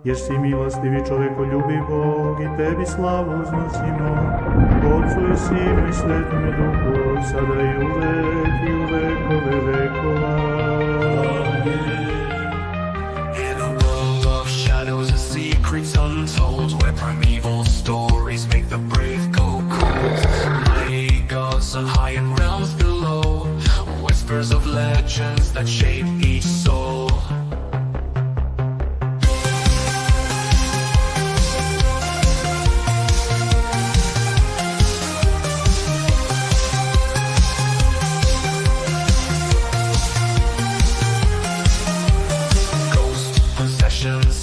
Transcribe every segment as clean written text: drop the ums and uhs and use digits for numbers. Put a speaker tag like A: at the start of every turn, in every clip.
A: Jesi milostiv i čovekoljubiv Bog, i tebi slavu uznosimo, Otcu i Sinu i Svetome Duhu, sada i u vekove vekova.
B: In a world of shadows and secrets untold, where primeval stories make the brave go cold, mighty gods on high and realms below, whispers of legends that shape each soul.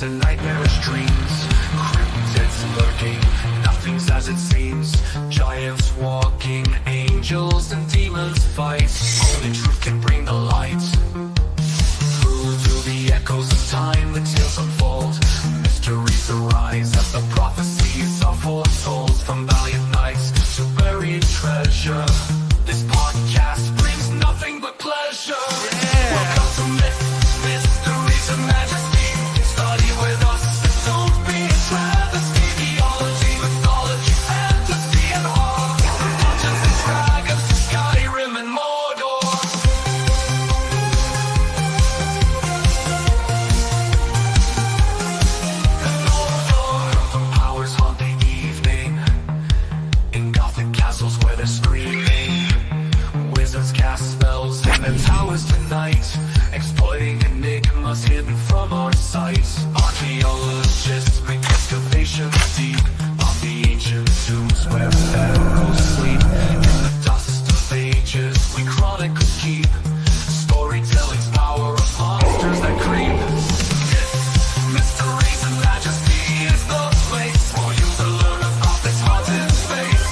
B: And nightmarish dreams, cryptids lurking, nothing's as it seems, giants walking, angels and demons fight, only truth can bring the light. Through the echoes of time the tales unfold, mysteries arise as the prophecies are foretold, from valiant knights to buried treasure, this podcast brings nothing but pleasure. Welcome to Mysteries and Majesty. Study with us, don't be a travesty. Theology, mythology, fantasy, and horror. Dungeons and dragons, Skyrim and Mordor. Phantom powers haunt the evening in gothic castles where they're screaming. Wizards cast spells in their towers tonight, exploiting enigmas hidden from our sight. Archaeologists make excavations deep of the ancient tombs where pharaohs sleep. In the dust of ages we chronicles keep, storytelling's power of monsters that creep. Mysteries and Majesty is the place for you to learn about this haunted space.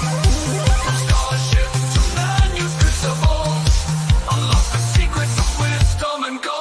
B: From scholarship to manuscripts of old, unlock the secrets of wisdom and gold.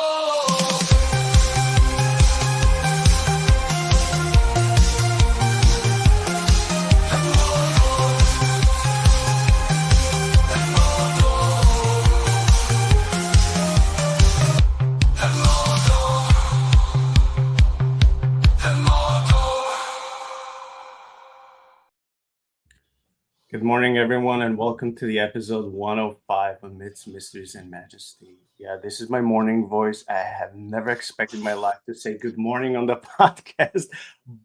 A: Good morning, everyone, and welcome to the episode 105 Amidst Mysteries and Majesty. Yeah, this is my morning voice. I have never expected in my life to say good morning on the podcast,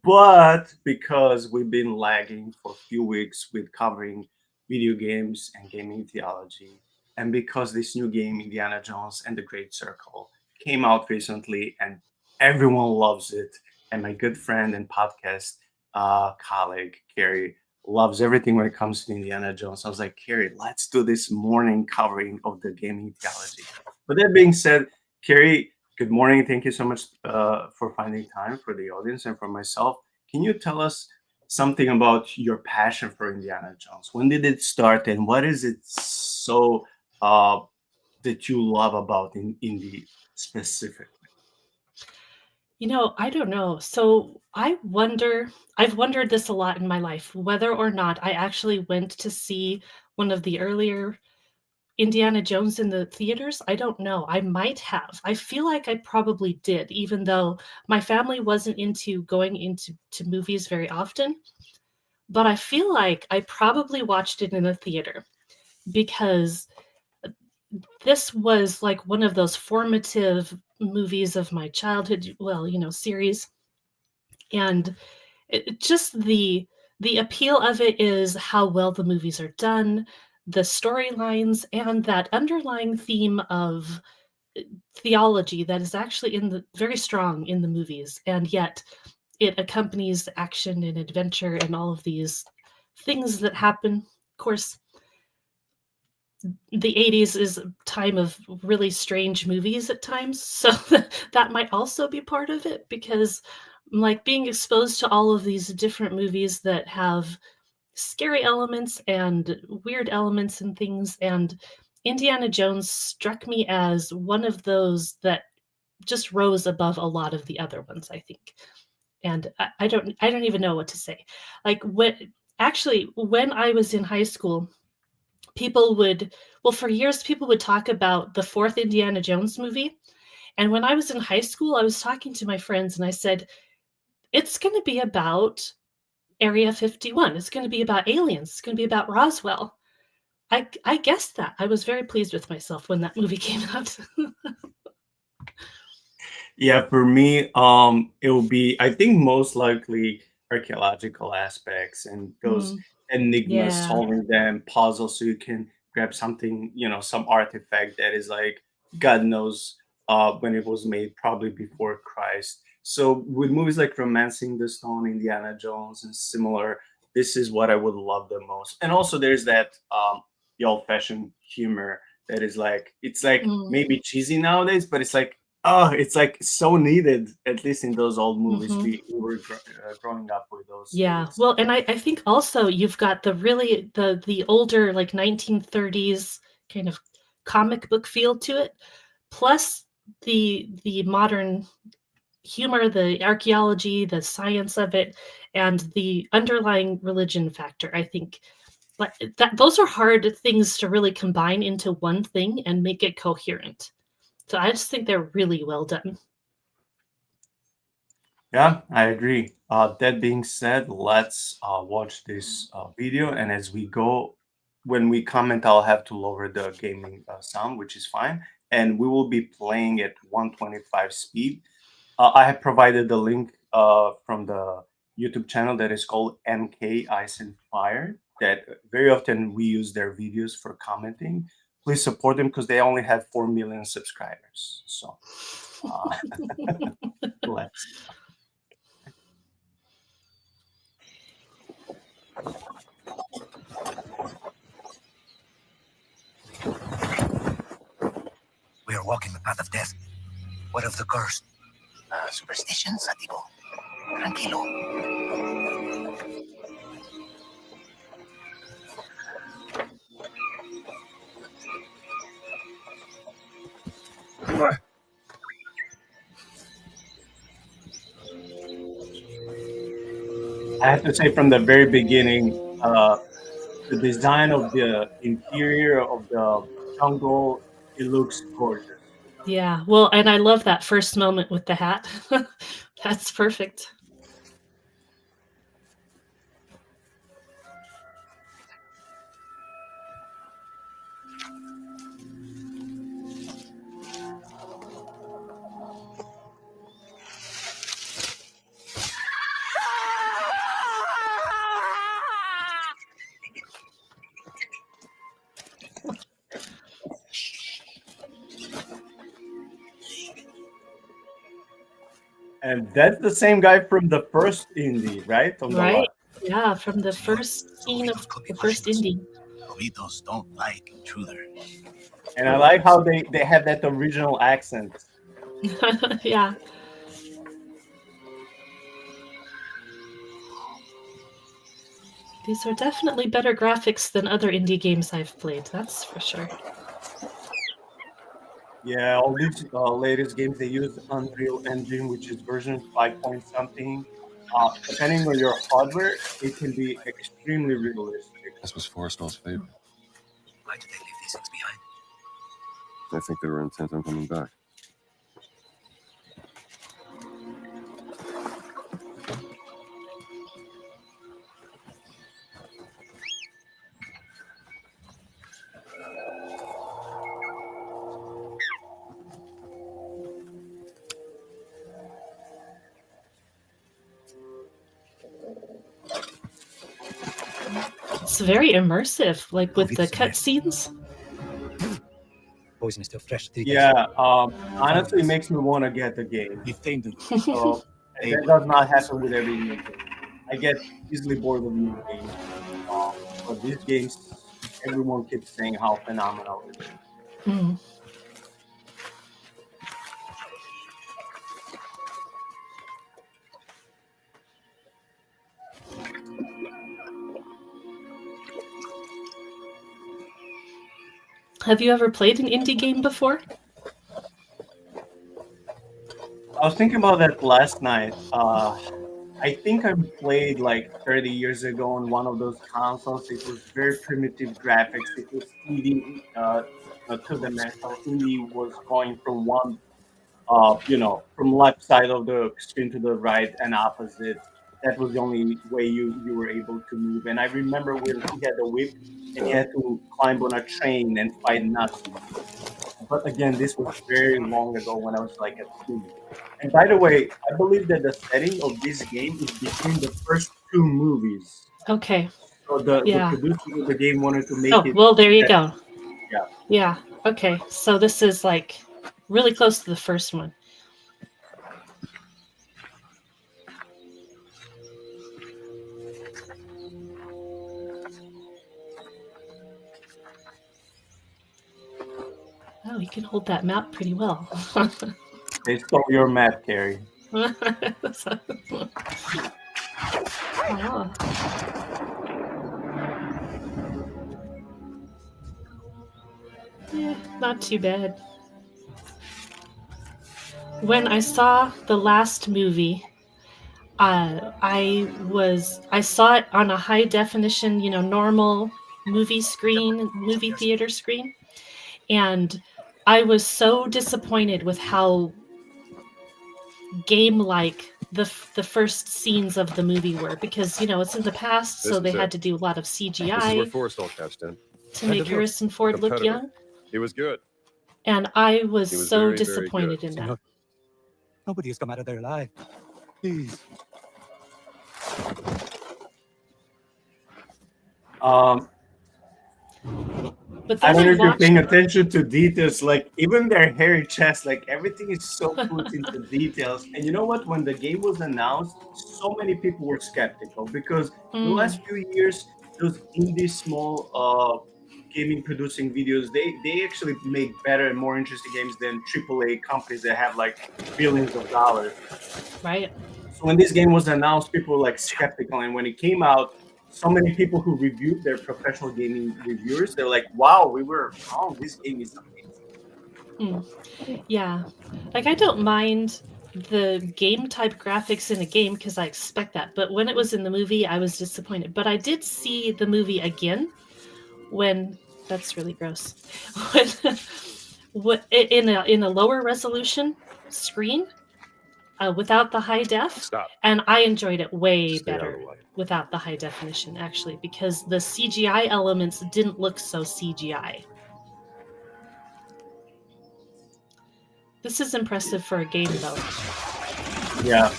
A: but because we've been lagging for a few weeks with covering video games and gaming theology, and because this new game, Indiana Jones and the Great Circle, came out recently and everyone loves it, and my good friend and podcast colleague, Carey, loves everything when it comes to Indiana Jones. I was like, Carey, let's do this morning covering of the gaming theology. But that being said, Carey, good morning. Thank you so much for finding time for the audience and for myself. Can you tell us something about your passion for Indiana Jones? When did it start, and what is it so that you love about Indy specifically?
C: I don't know. So I've wondered this a lot in my life, whether or not I actually went to see one of the earlier Indiana Jones in the theaters. I don't know. I might have. I feel like I probably did, even though my family wasn't into going into movies very often. But I feel like I probably watched it in a theater because this was like one of those formative movies of my childhood, series. And just the appeal of it is how well the movies are done, the storylines, and that underlying theme of theology that is actually very strong in the movies, and yet it accompanies action and adventure and all of these things that happen. Of course, the 80s is a time of really strange movies at times, so that might also be part of it, because like being exposed to all of these different movies that have scary elements and weird elements and things, and Indiana Jones struck me as one of those that just rose above a lot of the other ones, I think. And I don't even know what to say. Like when I was in high school, for years people would talk about the fourth Indiana Jones movie. And when I was in high school, I was talking to my friends and I said, it's going to be about Area 51. It's going to be about aliens. It's going to be about Roswell. I guessed that. I was very pleased with myself when that movie came out.
A: Yeah, for me, it will be, I think, most likely archaeological aspects and those enigmas,
C: Yeah.
A: solving them, puzzles, so you can grab something, some artifact that is like God knows when it was made, probably before Christ. So with movies like Romancing the Stone, Indiana Jones, and similar, this is what I would love the most. And also, there's that the old-fashioned humor that is like, it's like maybe cheesy nowadays, but it's like, oh, it's like so needed, at least in those old movies. We were growing up with those.
C: Yeah. Well, and I think also you've got the older, like 1930s kind of comic book feel to it, plus the modern humor, the archaeology, the science of it, and the underlying religion factor. I think that those are hard things to really combine into one thing and make it coherent. So I just think they're really well done.
A: Yeah, I agree. That being said, let's watch this video. And as we go, when we comment, I'll have to lower the gaming sound, which is fine. And we will be playing at 125 speed. I have provided the link from the YouTube channel that is called MKIceAndFire, that very often we use their videos for commenting. Please support them because they only have 4 million subscribers. So let's.
D: We are walking the path of death. What of the curse? Superstitions, amigo. Tranquilo.
A: I have to say from the very beginning, the design of the interior of the jungle, it looks gorgeous.
C: Yeah. Well, and I love that first moment with the hat. That's perfect.
A: And that's the same guy from the first indie, right? On the
C: Right.
A: left.
C: Yeah, from the first scene of the first indie.
D: Lobitos don't like intruder.
A: And I like how they have that original accent.
C: Yeah. These are definitely better graphics than other indie games I've played, that's for sure.
A: Yeah, all these latest games, they use Unreal Engine, which is version 5 point something. Depending on your hardware, it can be extremely realistic.
E: This was Forrestal's favorite.
D: Why did they leave these things behind?
E: I think they were intent on coming back.
C: It's very immersive, like with the cutscenes.
D: Poison is still fresh.
A: Yeah, honestly, it makes me want to get the game. So that does not happen with every new game. I get easily bored of new games, but these games, everyone keeps saying how phenomenal it is.
C: Mm. Have you ever played an indie game before?
A: I was thinking about that last night. I think I played like 30 years ago on one of those consoles. It was very primitive graphics. It was indie to the metal. Indie was going from one from left side of the screen to the right and opposite. That was the only way you were able to move. And I remember when he had a whip and he had to climb on a train and fight Nazis. But again, this was very long ago when I was like a kid. And by the way, I believe that the setting of this game is between the first two movies.
C: Okay.
A: So the
C: Yeah.
A: producers of the game wanted to make
C: Oh,
A: it.
C: well, there you go.
A: Yeah.
C: Yeah. Okay. So this is like really close to the first one. Oh, you can hold that map pretty well.
A: They stole your map, Carey.
C: Oh. Yeah, not too bad. When I saw the last movie, I saw it on a high definition, normal movie theater screen, and I was so disappointed with how game-like the first scenes of the movie were, because it's in the past, so they had to do a lot of
E: This is where
C: CGI
E: Forrest all cashed in.
C: to make Harrison Ford look
E: Competitor.
C: young,
E: He was good.
C: and I was
E: He was
C: so
E: very, very
C: disappointed
E: good.
C: in that.
D: Senor, nobody has come out of there alive. Please.
C: But
A: I
C: then
A: don't know if you're paying
C: watched-
A: attention to details, like even their hairy chest, like everything is so put into details. And you know what? When the game was announced, so many people were skeptical because the last few years, those indie small gaming producing videos, they actually make better and more interesting games than AAA companies that have like billions of dollars.
C: right?
A: So when this game was announced, people were like skeptical, and when it came out, so many people who reviewed their professional gaming reviewers, they're like, wow, we were wrong. This game is amazing.
C: Yeah. Like, I don't mind the game type graphics in a game because I expect that. But when it was in the movie, I was disappointed. But I did see the movie again when that's really gross. In a lower resolution screen without the high def.
E: Stop.
C: And I enjoyed it way
E: Stay out of
C: better
E: the light.
C: without the high definition, actually, because the CGI elements didn't look so CGI. This is impressive for a game, though.
A: Yeah.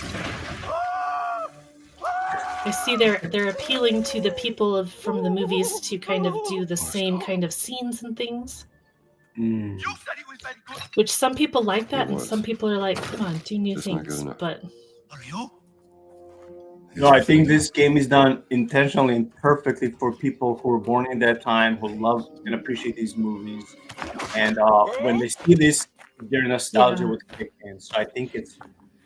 C: I see they're appealing to the people from the movies to kind of do the same kind of scenes and things.
A: Mm.
C: Which some people like that,
E: It
C: and
E: was.
C: some people are like, come on, do new
E: Just not good
C: things.
E: enough.
C: But
D: Are you?
A: No, I think this game is done intentionally and perfectly for people who were born in that time, who love and appreciate these movies. And when they see this, their nostalgia
C: Yeah.
A: would kick in. So I think it's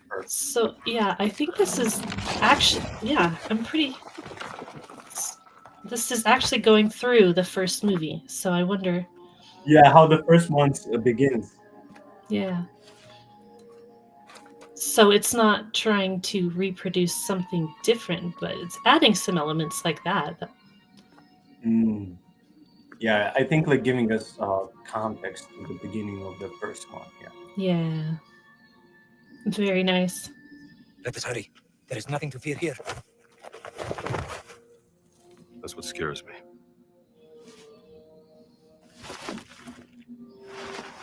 A: perfect.
C: so yeah, I think this is actually this is actually going through the first movie. So I wonder,
A: Yeah, how the first one begins.
C: yeah. So it's not trying to reproduce something different, but it's adding some elements like that.
A: Mm. Yeah, I think like giving us context to the beginning of the first one. Yeah.
C: Yeah. Very nice.
D: Let us hurry. There is nothing to fear here.
E: That's what scares me.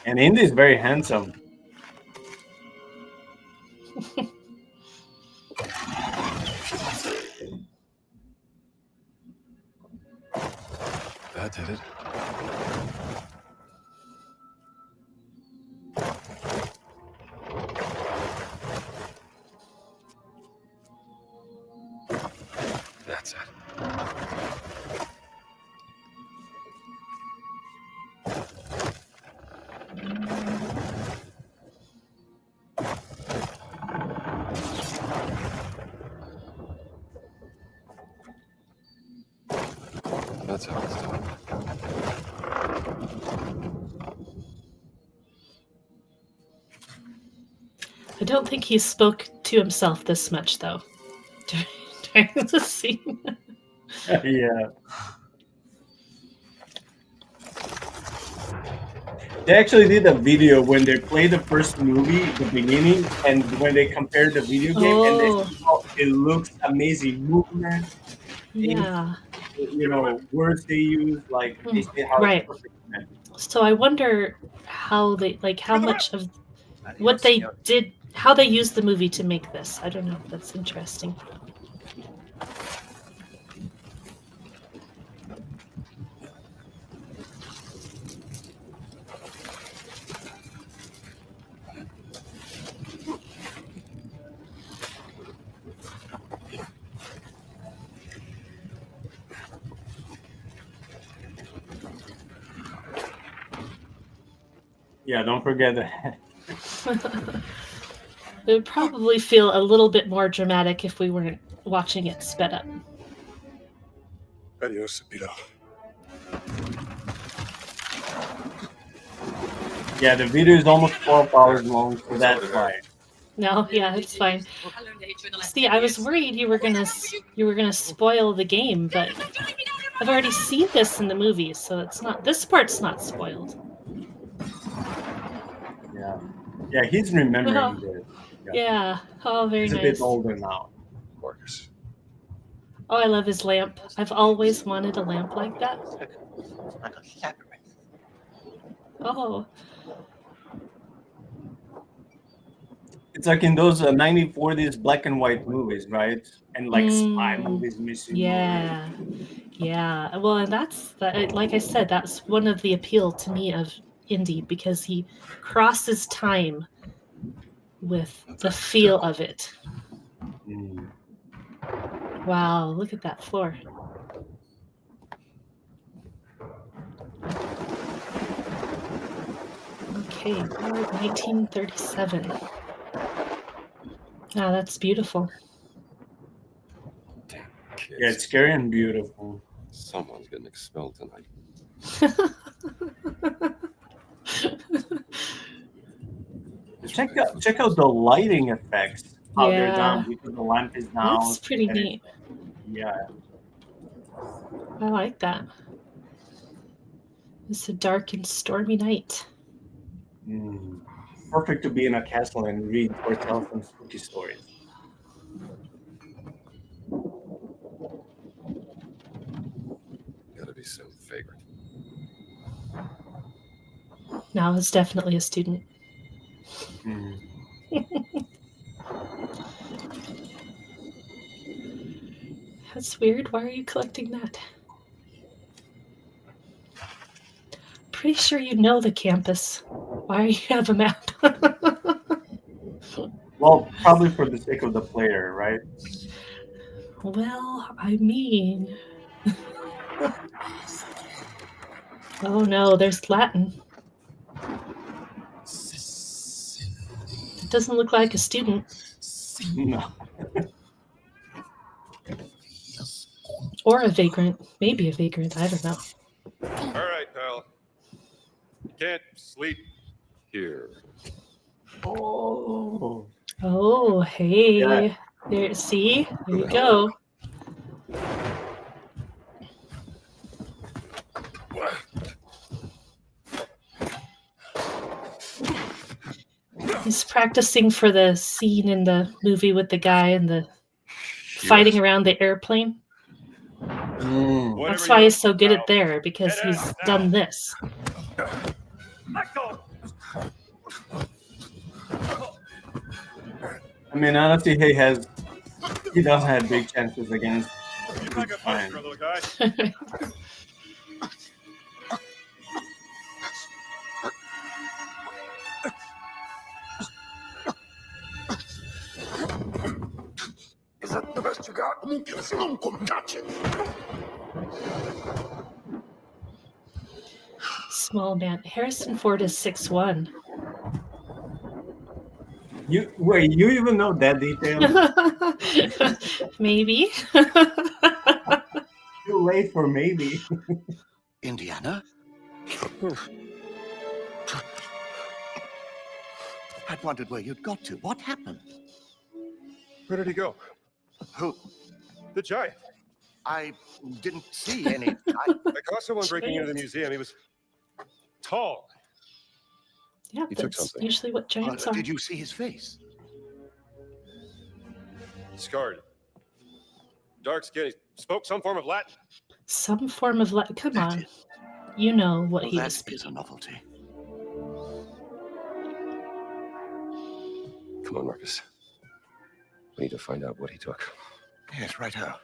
A: And Indy is very handsome.
E: That did it. That's it. That's how it's done.
C: I don't think he spoke to himself this much, though, during the scene.
A: Yeah. They actually did a video when they played the first movie, the beginning, and when they compared the video game, and they said, oh, it looks amazing. Movement,
C: Yeah.
A: words they use, like they say how it's
C: Right.
A: perfect.
C: So I wonder how they how much of what they did, how they used the movie to make this. I don't know. That's interesting.
A: Yeah, don't forget that.
C: It would probably feel a little bit more dramatic if we weren't watching it sped up.
E: Adios, Pito.
A: Yeah, the video is almost 12 hours long, so that's fine.
C: No, yeah, it's fine. See, I was worried you were gonna spoil the game, but I've already seen this in the movies, so it's not. This part's not spoiled.
A: Yeah, he's remembering this.
C: Yeah. Oh, very
A: He's
C: nice.
A: a bit older now.
E: Marcus.
C: Oh, I love his lamp. I've always wanted a lamp like that. Oh.
A: It's like in those 1940s black and white movies, right? And like spy movies, missing.
C: Yeah. Yeah. Well, and that's like I said, that's one of the appeal to me of indie, because he crosses time with the feel of it. Wow, look at that floor. Okay, 1937. Ah, that's beautiful.
E: Damn kids.
A: Yeah, it's scary and beautiful.
E: Someone's getting expelled tonight.
A: Check out the lighting effects. How they're
C: Yeah.
A: done because the lamp is down.
C: That's pretty neat.
A: Yeah.
C: I like that. It's a dark and stormy night.
A: Perfect to be in a castle and read or tell some spooky stories.
E: Gotta be some vagrant.
C: No, it's definitely a student. That's weird. Why are you collecting that? Pretty sure you know the campus. Why do you have a map?
A: Well, probably for the sake of the player, right?
C: Well, I mean... Oh no, there's Latin. It doesn't look like a student.
A: No.
C: Or a vagrant. Maybe a vagrant. I don't know.
E: All right, pal. You can't sleep here.
A: Oh.
C: Oh, hey.
A: Yeah.
C: There, see? There you go. He's practicing for the scene in the movie with the guy and the fighting around the airplane. That's why he's so good at there, because he's done this.
A: I mean, honestly, he doesn't have big chances against. Fine.
D: Is that the best you got?
C: Small man. Harrison Ford is 6'1".
A: You even know that detail?
C: Maybe.
A: Too late for maybe.
D: Indiana? I'd wondered where you'd got to. What happened?
E: Where did he go?
D: Who?
E: The giant.
D: I didn't see any.
E: I caught someone breaking into the museum. He was tall
C: Yeah,
F: He took
C: that's
F: something.
C: usually what giants are.
D: Did you see his face?
E: Scarred. Dark skin. He spoke some form of Latin.
C: Some form of come
D: That
C: on.
D: is-
C: You know what
D: Well,
C: he
D: that
C: was
D: is a
C: speaking.
D: novelty.
F: Come on, Marcus. We need to find out what he took.
D: Yes, righto.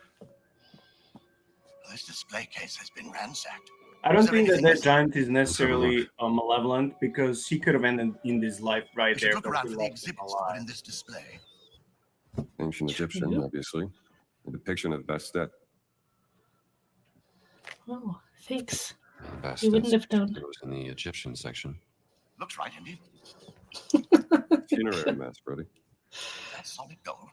D: This display case has been ransacked.
A: I don't
D: Is there
A: think that
D: anything
A: that
D: missing?
A: giant is
F: have a
A: necessarily malevolent, because he could have ended in this life right
D: We
A: there,
D: should look
A: but
D: around
A: he
D: for the
A: left him
D: exhibits that were
A: alive.
D: in this display.
F: Ancient Egyptian,
C: True.
F: obviously. A depiction of Bastet.
C: Oh, thanks.
G: Bastet's
C: You wouldn't have known.
G: picture goes in the Egyptian section.
D: Looks right, indeed.
F: Funerary mass, Brody.
D: That's solid gold.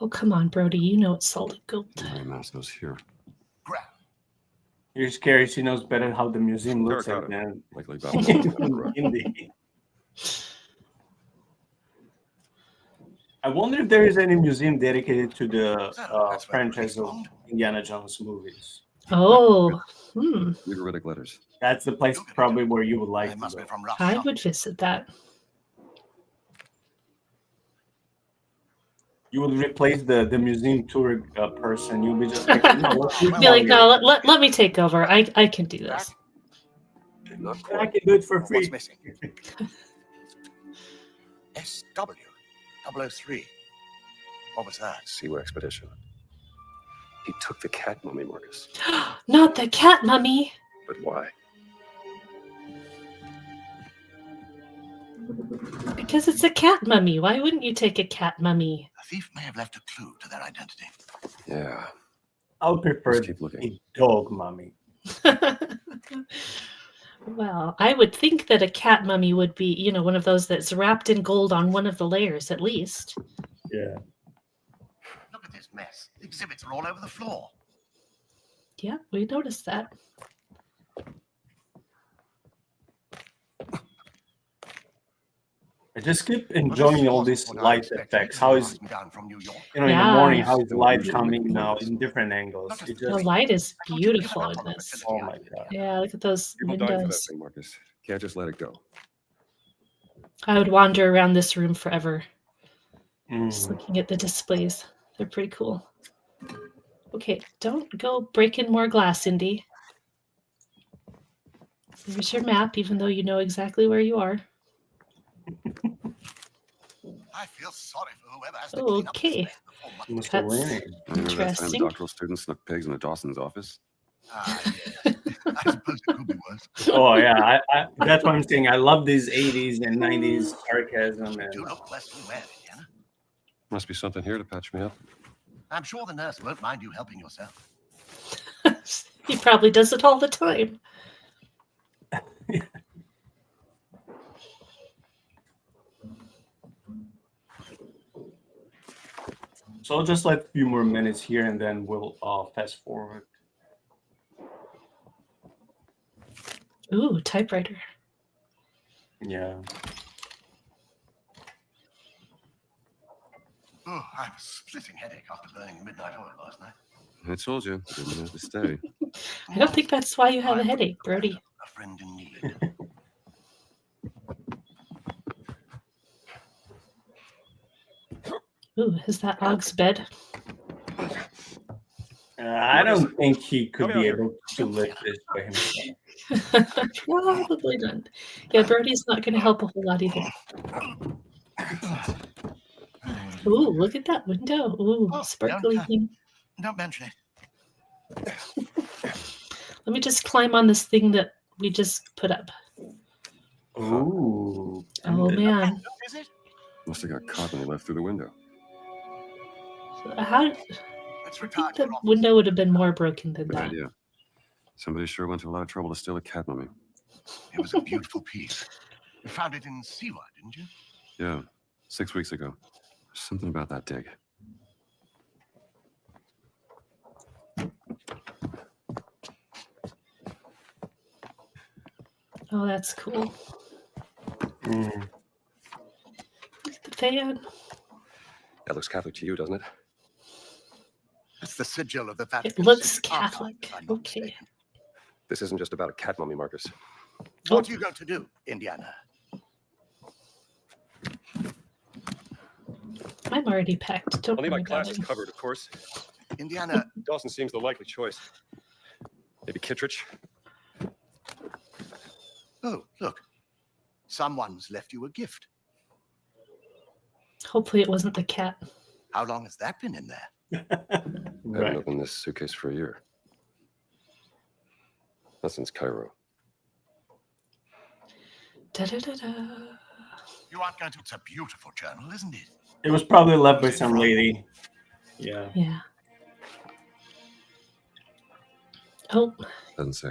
C: Oh, come on, Brody. You know it's solid gold.
G: Funerary mass goes here.
D: Grand.
A: You're scary. She knows better how the museum looks like
F: Terracotta.
A: than
F: Likely about
A: Indy. I wonder if there is any museum dedicated to the
D: That's where the
A: franchise
D: police
A: of
D: belonged.
A: Indiana Jones movies.
C: Oh,
F: Ugaritic letters.
A: That's the place probably where you would like
D: They
A: to
D: must
A: go.
D: be from rough
C: I
D: shop.
C: would visit that.
A: You would replace the museum tour person. You'll be just like, no, let's do
C: Be like,
A: it.
C: no, let me take over. I can do this.
F: Not
A: I
F: quite.
A: can do it for free.
D: What's missing? SW 003. What was that?
F: Seaway expedition. He took the cat mummy, Marcus.
C: Not the cat mummy.
F: But why?
C: Because it's a cat mummy. Why wouldn't you take a cat mummy?
D: The thief may have left a clue to their identity.
F: Yeah.
A: I would prefer
F: Let's keep looking.
A: a dog mummy.
C: Well, I would think that a cat mummy would be, one of those that's wrapped in gold on one of the layers at least.
A: Yeah.
D: Look at this mess. The exhibits are all over the floor.
C: Yeah, we noticed that.
A: I just keep enjoying all these light effects. How is,
D: down from New York?
A: in the
C: Yeah.
A: morning, how is light coming now in different angles? It
C: The
A: just,
C: light is beautiful in this.
A: oh my God.
C: Yeah, look at those
F: People died for that
C: windows.
F: thing, Marcus. Can't just let it go.
C: I would wander around this room forever, just
A: Mm.
C: looking at the displays. They're pretty cool. Okay, don't go breaking more glass, Indy. Here's your map, even though you know exactly where you are.
D: I feel sorry for whoever has to clean up this
C: Okay.
D: mess before Monday.
A: Mussolini.
F: Remember that time
C: Interesting.
F: doctoral students snuck pigs into Dawson's office?
D: Ah, yes. I suppose it could be worse.
A: Oh yeah, that's what I'm saying. I love these 80s and 90s sarcasm
D: You
A: and
D: do look less than well, Indiana.
F: Must be something here to patch me up.
D: I'm sure the nurse won't mind you helping yourself.
C: He probably does it all the time.
A: so I'll just let a few more minutes here and then we'll fast forward.
C: Ooh, typewriter.
A: Yeah.
D: Oh, I have a splitting headache after burning midnight oil last night.
F: I told you. Didn't have to stay.
C: I don't think that's why you have a headache, Brody.
D: A friend in need.
C: Ooh, is that Og's bed?
A: I don't think he could
E: Come
A: be
E: here.
A: able to lift this by himself.
C: Probably not. Yeah, Brody's not going to help a whole lot either. Ooh, look at that window. Ooh,
D: Oh,
C: sparkly
D: yeah.
C: thing.
D: Don't mention it.
C: Let me just climb on this thing that we just put up.
A: Ooh.
C: Oh, man.
D: Is it?
F: Must have got caught when he left through the window.
C: How,
D: Let's
C: I
D: retire
C: think
D: to
C: the
D: your office.
C: window would have been more broken than
F: Good
C: that.
F: idea. Somebody sure went to a lot of trouble to steal a cat mummy.
D: It was a beautiful piece. You found it in Siwa, didn't you?
F: Yeah, 6 weeks ago. Something about that dig.
C: Oh, that's cool.
A: Mm.
C: Look at the fan.
F: That looks Catholic to you, doesn't it?
D: That's the sigil of the Vatican.
C: It looks
D: City Archive,
C: Catholic.
D: if I'm not
C: Okay.
D: mistaken.
F: This isn't just about a cat mummy, Marcus.
D: What are you going to do, Indiana?
C: I'm already packed. Don't
E: I'll need
C: worry
E: my
C: about
E: classes
C: it.
E: covered, of course.
D: Indiana,
E: Dawson seems the likely choice. Maybe Kittredge?
D: oh, look. Someone's left you a gift.
C: Hopefully it wasn't the cat.
D: How long has that been in there?
F: I haven't opened this suitcase for a year. Not since Cairo.
C: Da-da-da-da.
D: You aren't going to... It's a beautiful journal, isn't it?
A: It was probably left by some lady. Yeah.
C: Yeah. Oh,
G: Doesn't say.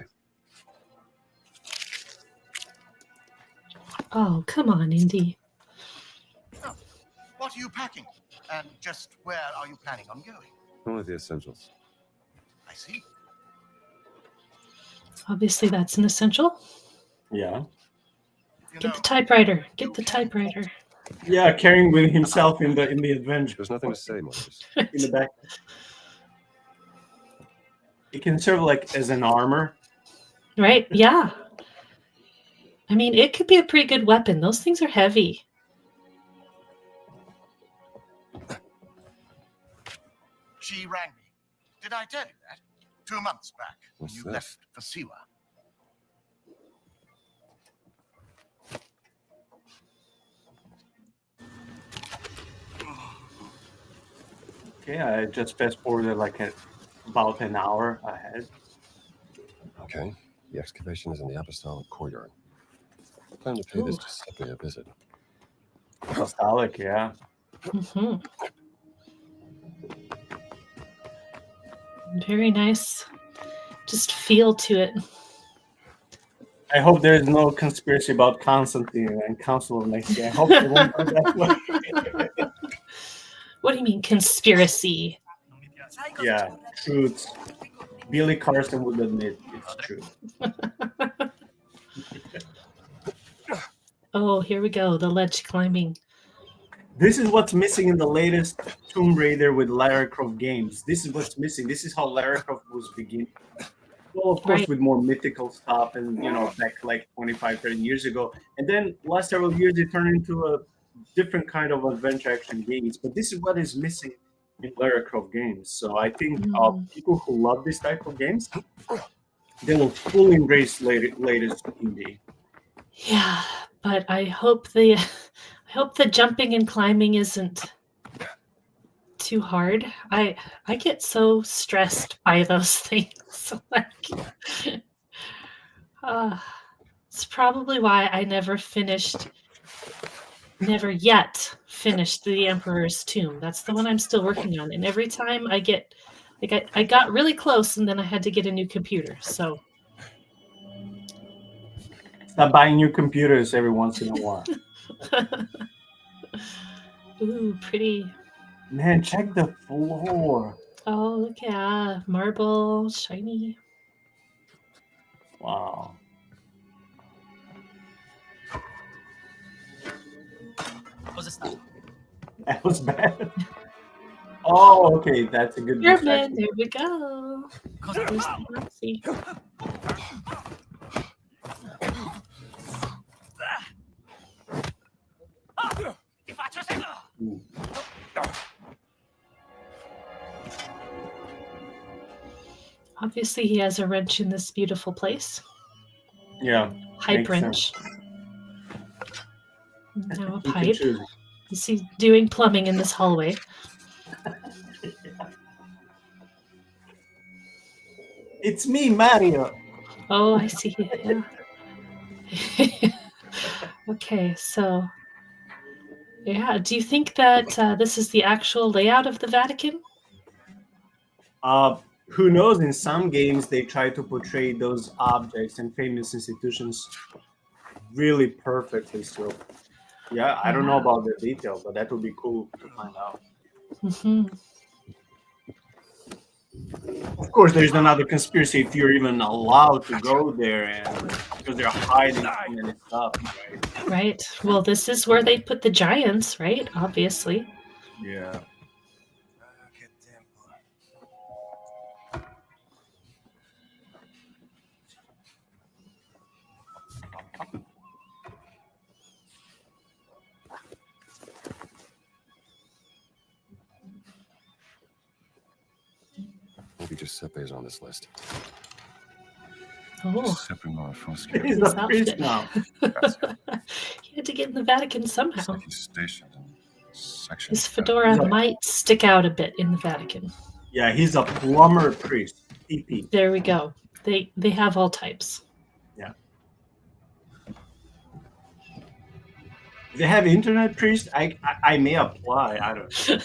C: oh, come on, Indy.
D: Oh, what are you packing? And just where are you planning on going?
F: Only the essentials.
D: I see.
C: Obviously, that's an essential.
A: Yeah.
D: You
C: Get
D: know,
C: the typewriter. Get the typewriter.
A: Yeah, carrying with himself in the adventure
F: There's nothing to say, Marcus.
A: in the back. It can serve like as an armor.
C: Right? Yeah. I mean, it could be a pretty good weapon. Those things are heavy.
D: she rang me. Did I tell you that? 2 months back, when
F: What's
D: you
F: that?
D: left for Siwa.
A: Okay, I just fast forwarded like about an hour ahead.
F: Okay. The excavation is in the apostolic courtyard. Plan to pay this
C: Ooh.
F: Giuseppe a visit.
A: Apostolic, yeah.
C: Hmm. Very nice. Just feel to it.
A: I hope there is no conspiracy about Constantine and Council of Nicaea. I hope they won't go that way.
C: What do you mean conspiracy?
A: Yeah, truths. Billy Carson would admit it's true.
C: Oh, here we go. The ledge climbing.
A: This is what's missing in the latest Tomb Raider with Lara Croft games. This is what's missing. This is how Lara Croft was beginning. Well, of course,
C: Right.
A: with more mythical stuff and, back like 25, 30 years ago. And then last several years, it turned into a different kind of adventure action games. But this is what is missing in Lara Croft games. So I think people who love this type of games, they will fully embrace latest indie.
C: Yeah, but I hope the jumping and climbing isn't too hard. I get so stressed by those things. It's probably why I never yet finished The Emperor's Tomb. That's the one I'm still working on. And every time I get, I got really close and then I had to get a new computer. So
A: Stop buying new computers every once in a while.
C: ooh, pretty.
A: Man, check the floor.
C: Oh, look at marble, shiny.
A: Wow. That was bad. Oh, okay. That's a good
C: Pyramid,
A: distraction.
C: there we go. There's the Nazi.
A: Ooh.
C: Obviously, he has a wrench in this beautiful place.
A: Yeah.
C: Pipe
A: Makes
C: wrench. Now a
A: You can
C: pipe.
A: choose.
C: Is he doing plumbing in this hallway?
A: It's me, Mario.
C: Oh, I see. Yeah. Okay, so yeah. Do you think that this is the actual layout of the Vatican?
A: Who knows? In some games, they try to portray those objects and famous institutions really perfectly. So, yeah, I don't know about the detail, but that would be cool to find out.
C: Mm-hmm.
A: Of course, there's another conspiracy if you're even allowed to go there, and because they're hiding so many stuff, right?
C: Right. Well, this is where they put the giants, right? Obviously.
A: Yeah.
F: Giuseppe is on this list.
C: Oh,
A: He's a priest now.
C: he had to get in the Vatican somehow.
G: He's stationed in section.
C: His fedora might stick out a bit in the Vatican.
A: Yeah, he's a plumber priest. PP.
C: There we go. They have all types.
A: Yeah. They have internet priest. I may apply. I don't know.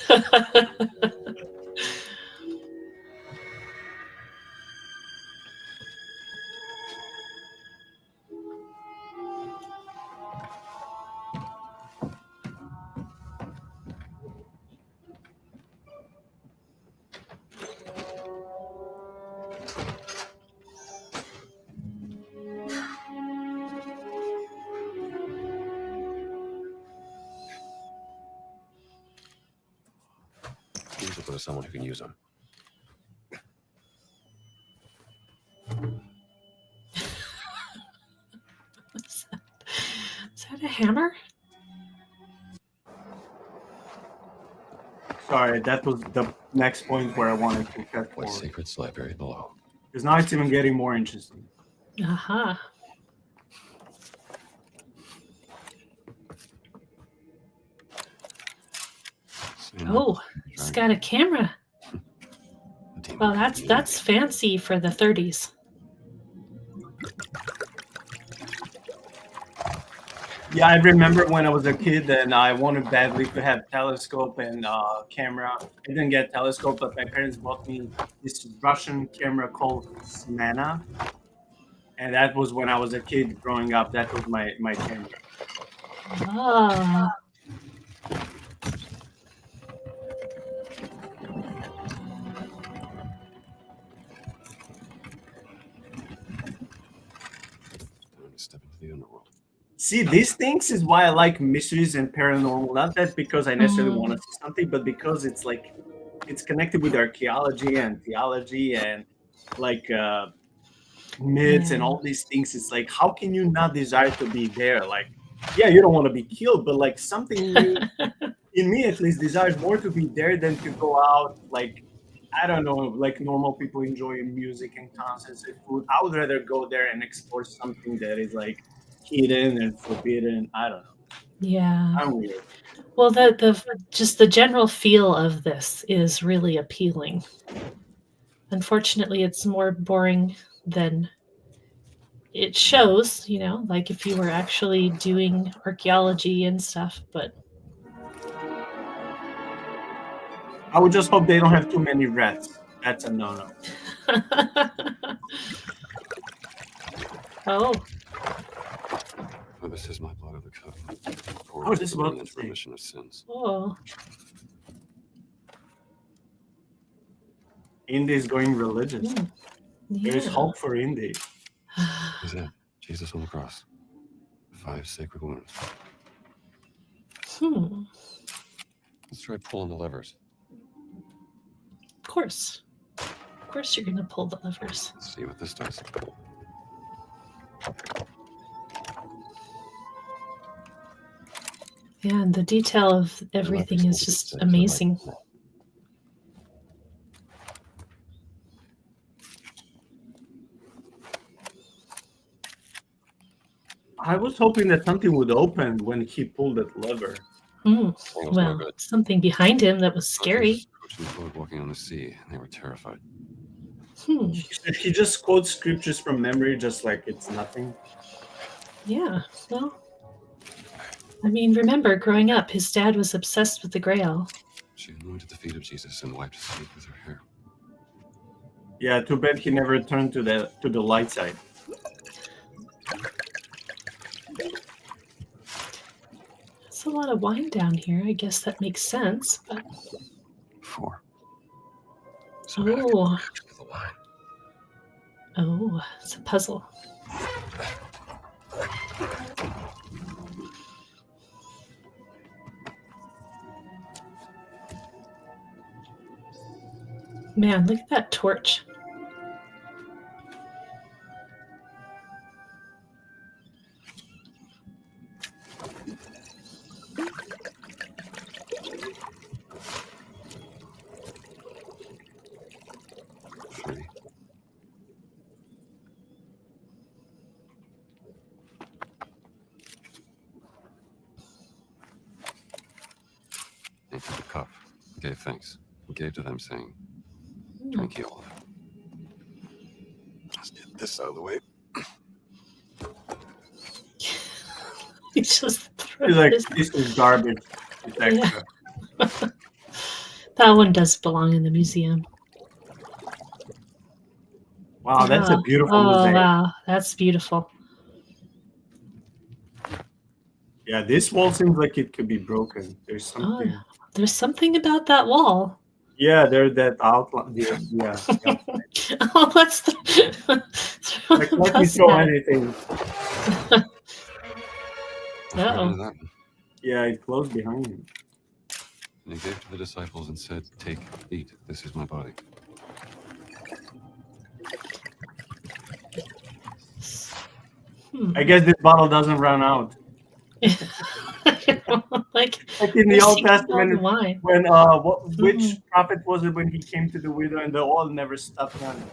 F: These will go to someone who can use them.
C: Is that a hammer?
A: Sorry, that was the next point where I wanted to cut
F: White
A: forward.
F: secrets lie buried below.
A: Because now it's even getting more interesting.
C: Aha. Oh, it's got a camera. Well, that's fancy for the 30s.
A: Yeah, I remember when I was a kid and I wanted badly to have telescope and camera. I didn't get telescope, but my parents bought me this Russian camera called Smena. And that was when I was a kid growing up. That was my camera.
C: Oh.
F: Step into the underworld.
A: See, these things is why I like mysteries and paranormal. Not that because I necessarily want to see something, but because it's like it's connected with archaeology and theology and like myths and all these things. It's like, how can you not desire to be there? Like, yeah, you don't want to be killed, but like something new, in me at least, desires more to be there than to go out. Like, I don't know, like normal people enjoying music and concerts and food. I would rather go there and explore something that is like hidden and forbidden. I don't know.
C: Yeah.
A: I'm weird.
C: Well, just the general feel of this is really appealing. Unfortunately, it's more boring than it shows, you know, like if you were actually doing archaeology and stuff, but
A: I would just hope they don't have too many rats. That's a no-no.
C: Oh.
F: For this is my blood of the covenant.
A: How is this about
F: the
A: to say?
F: remission of sins.
C: Oh.
A: Indy is going religious. There's hope for Indy.
F: Is that Jesus on the cross? 5 sacred wounds. Let's try pulling the levers.
C: Of course. Of course you're going to pull the levers.
F: Let's see what this does.
C: Yeah, and the detail of everything is just amazing.
A: I was hoping that something would open when he pulled that lever.
C: Well, something behind him that was scary.
F: Walking on the sea, and they were terrified.
A: He just quotes scriptures from memory, just like it's nothing.
C: Yeah, well, I mean, remember, growing up, his dad was obsessed with the Grail.
F: She anointed the feet of Jesus and wiped his feet with her hair.
A: Yeah, too bad he never turned to the light side.
C: There's a lot of wine down here. I guess that makes sense, but...
F: 4.
C: So oh, it's a puzzle. Man, look at that torch.
F: Gave thanks. He gave to them, saying, "Drink ye all." Let's get this out of the way.
C: He just
A: He's like, this is garbage. It's extra.
C: That one does belong in the museum.
A: Wow, that's a beautiful mosaic.
C: Wow, that's beautiful.
A: Yeah, this wall seems like it could be broken. There's something.
C: There's something about that wall.
A: Yeah, there's that outline. Yeah.
C: Oh, let's
A: Like, let me throw anything.
C: Uh-oh.
A: Yeah, it closed behind him.
F: And he gave to the disciples and said, "Take, eat. This is my body."
A: I guess this bottle doesn't run out.
C: like
A: in the Old Testament,
C: wine.
A: when which prophet was it when he came to the widow and the oil never stopped running?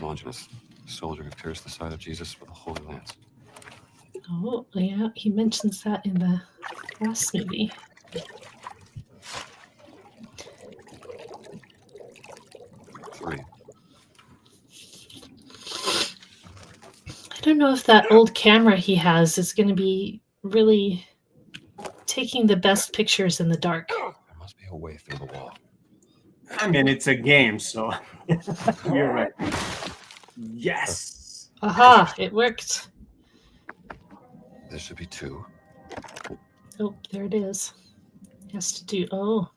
F: Longinus, the soldier who pierced the side of Jesus with a holy lance.
C: Oh, yeah, he mentions that in the last movie.
F: Three.
C: I don't know if that old camera he has is going to be really taking the best pictures in the dark.
F: There must be a way through the wall.
A: I mean, it's a game, so you're right. Yes.
C: Aha! It worked.
F: There should be two.
C: Oh, there it is. Has to do. Oh.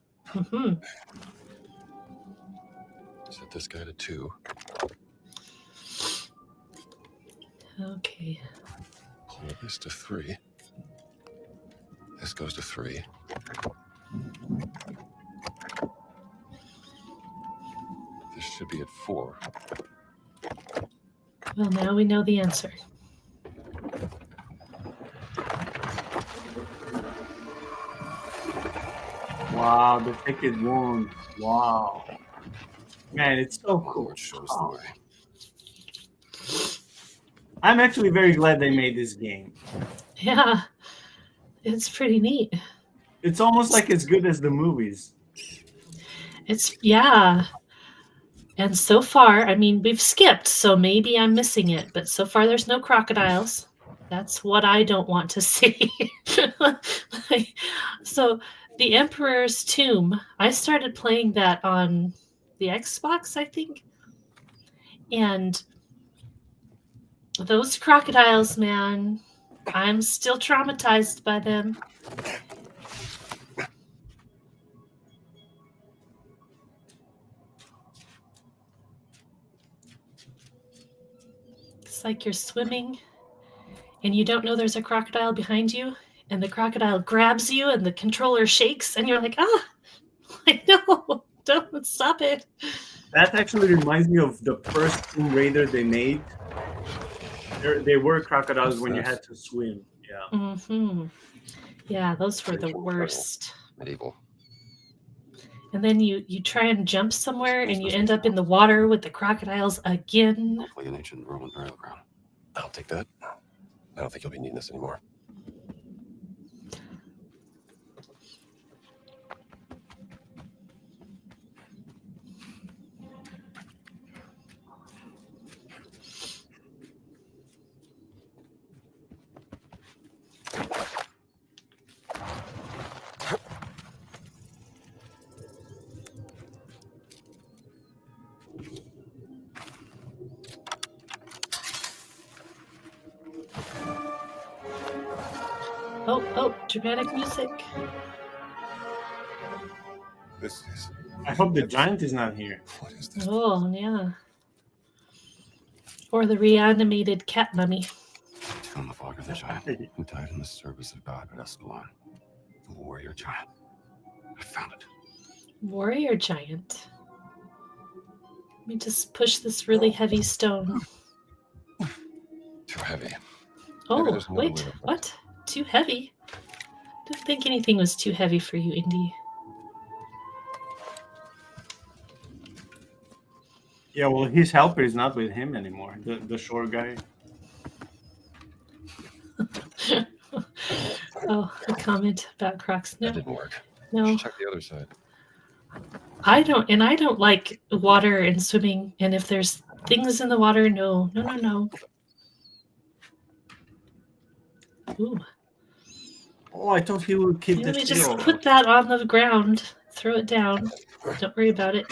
F: Set this guy to 2.
C: Okay.
F: Pull this to 3. This goes to 3. This should be at 4.
C: Well, now we know the answer.
A: Wow, the ticket wound. Wow. Man, it's so cool.
F: It shows the way.
A: I'm actually very glad they made this game.
C: Yeah, it's pretty neat.
A: It's almost like as good as the movies.
C: Yeah. And so far, I mean, we've skipped, so maybe I'm missing it, but so far there's no crocodiles. That's what I don't want to see. So the Emperor's Tomb, I started playing that on the Xbox, I think. And those crocodiles, man, I'm still traumatized by them. It's like you're swimming and you don't know there's a crocodile behind you, and the crocodile grabs you and the controller shakes and you're like, I know, don't stop it.
A: That actually reminds me of the first Tomb Raider they made. They were crocodiles when you had to swim. Yeah.
C: Mm-hmm. Yeah, those were the worst.
F: Medieval.
C: And then you try and jump somewhere and you end up in the water with the crocodiles again.
F: Hopefully an ancient Roman burial ground. I'll take that. I don't think you'll be needing this anymore.
C: Oh, dramatic music.
F: This is...
A: I hope the giant is not here.
F: What is this?
C: Oh, yeah. Or the reanimated cat mummy.
F: Tomb of Augur the Giant, who died in the service of God at Escalon. The warrior giant. I found it.
C: Warrior giant. Let me just push this really heavy stone.
F: Too heavy.
C: Oh,
F: there's another
C: wait,
F: way up.
C: what? Too heavy? I don't think anything was too heavy for you, Indy.
A: Yeah, well, his helper is not with him anymore. The short guy.
C: Oh, a comment about Crocs.
F: That
C: No,
F: didn't work.
C: no,
F: Check the other side.
C: I don't like water and swimming. And if there's things in the water, no. Ooh,
A: Oh, I thought he would keep the
C: maybe just
A: seal.
C: put that on the ground. Throw it down. Don't worry about it.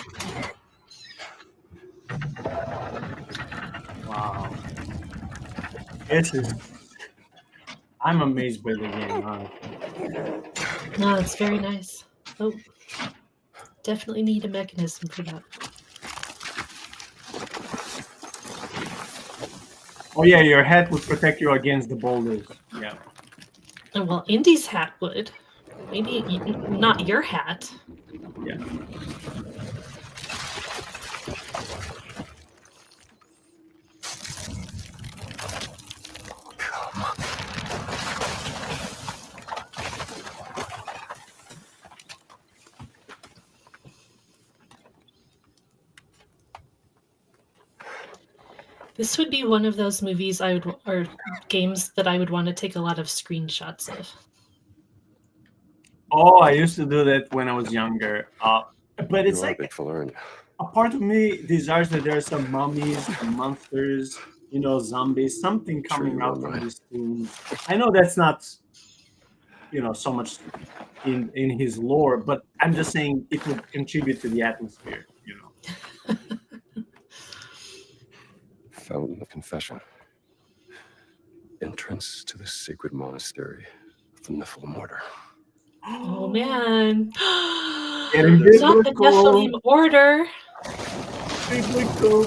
A: Wow. I'm amazed by the game, honestly.
C: No, it's very nice. Oh, definitely need a mechanism for that.
A: Oh yeah, your hat would protect you against the boulders. Yeah.
C: Oh, well, Indy's hat would. Maybe not your hat.
A: Yeah.
C: This would be one of those movies or games that I would want to take a lot of screenshots of.
A: Oh, I used to do that when I was younger. But it's
F: You are a
A: like
F: big fella, aren't you?
A: a part of me desires that there are some mummies, monsters, zombies, something coming out from these tombs. I know that's not, so much in his lore, but I'm just saying it would contribute to the atmosphere.
F: Fountain of Confession. Entrance to the sacred monastery of the Nephilim order.
C: Oh man.
A: It's
C: Not the Nephilim order.
A: Biblical.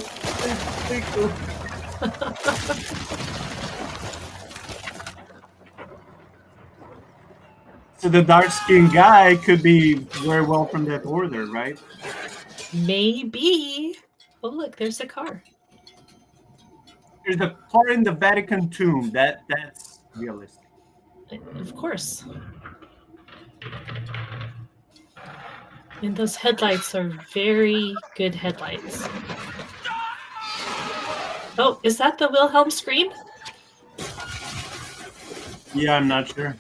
A: So the dark-skinned guy could be very well from that order, right?
C: Maybe. Oh look, there's a car.
A: There's a car in the Vatican tomb. That's realistic.
C: Of course. And those headlights are very good headlights. Oh, is that the Wilhelm scream?
A: Yeah, I'm not sure.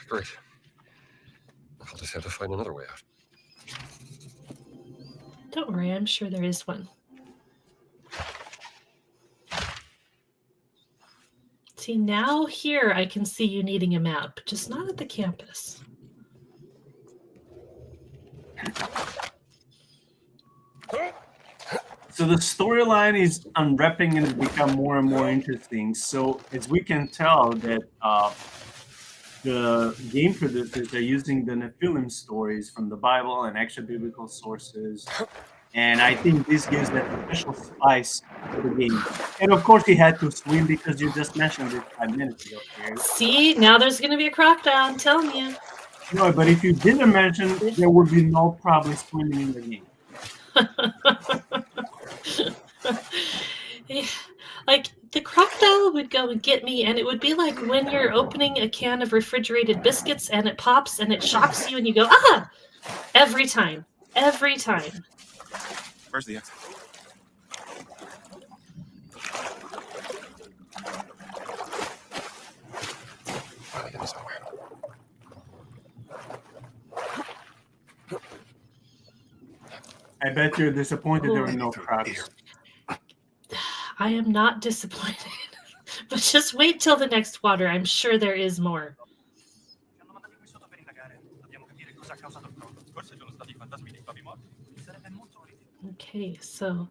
F: Great. I'll just have to find another way out.
C: Don't worry, I'm sure there is one. See, now here I can see you needing a map, just not at the campus.
A: So the storyline is unwrapping and it's become more and more interesting. So as we can tell that the game producers are using the Nephilim stories from the Bible and extra biblical sources. And I think this gives that special spice to the game. And of course, he had to swim because you just mentioned it 5 minutes ago. Carey.
C: See, now there's going to be a crocodile, I'm telling you.
A: No, but if you didn't mention, there would be no problem swimming in the game.
C: Yeah, like the crocodile would go and get me, and it would be like when you're opening a can of refrigerated biscuits and it pops and it shocks you and you go, ah! Every time.
G: Where's the exit?
F: Gotta get this over.
A: I bet you're disappointed there were no crabs.
C: I am not disappointed. But just wait till the next water. I'm sure there is more. Okay, so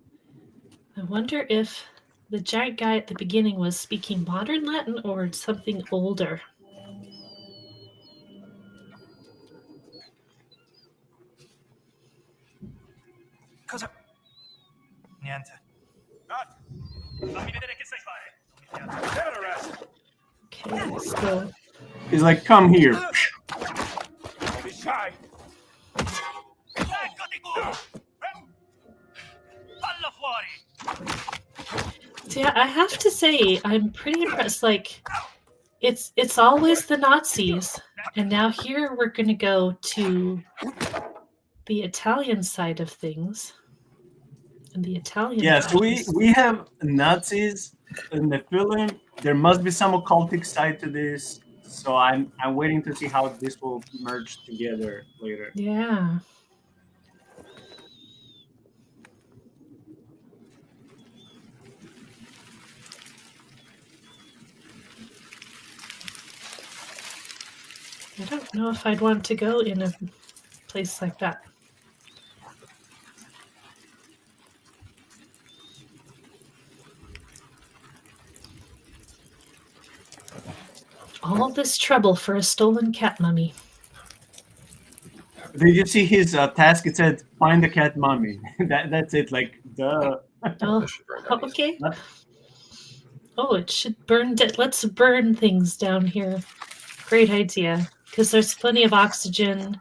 C: I wonder if the giant guy at the beginning was speaking modern Latin or something older.
D: Cosa? Niente.
C: Okay, so
A: He's like, come here.
C: So yeah, I have to say, I'm pretty impressed. Like, it's always the Nazis, and now here we're going to go to the Italian side of things. And the Italian.
A: Yeah, so we have Nazis in the film. There must be some occultic side to this. So I'm waiting to see how this will merge together later.
C: Yeah. I don't know if I'd want to go in a place like that. All this trouble for a stolen cat mummy.
A: Did you see his task? It said, find the cat mummy. That's it, like, duh.
C: Oh, okay. Oh, it should burn. Let's burn things down here. Great idea. Because there's plenty of oxygen.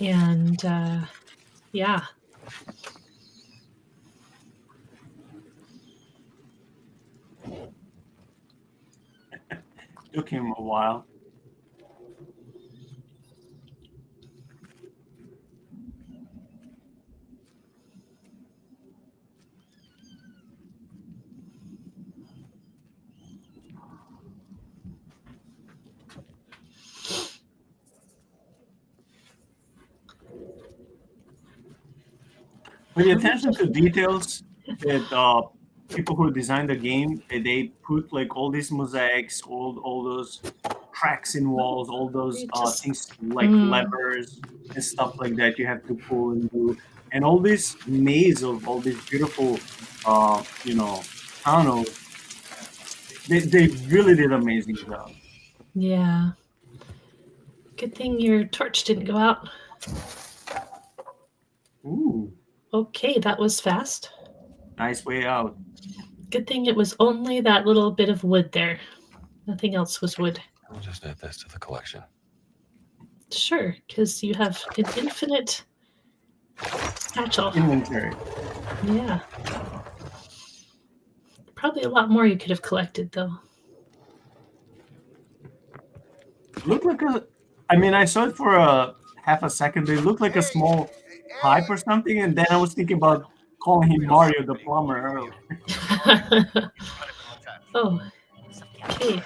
C: And, yeah.
A: Took him a while. Pay attention to details that people who designed the game, they put like all these mosaics, all those cracks in walls, all those things like levers and stuff like that you have to pull and do, and all this maze of all these beautiful, tunnels. They really did an amazing job.
C: Yeah. Good thing your torch didn't go out.
A: Ooh.
C: Okay, that was fast.
A: Nice way out.
C: Good thing it was only that little bit of wood there. Nothing else was wood.
F: We'll just add this to the collection.
C: Sure, because you have an infinite satchel.
A: Inventory.
C: Yeah. Probably a lot more you could have collected, though.
A: Looked like I saw it for a half a second. It looked like a small pipe or something, and then I was thinking about calling him Mario the plumber earlier.
C: Oh, okay.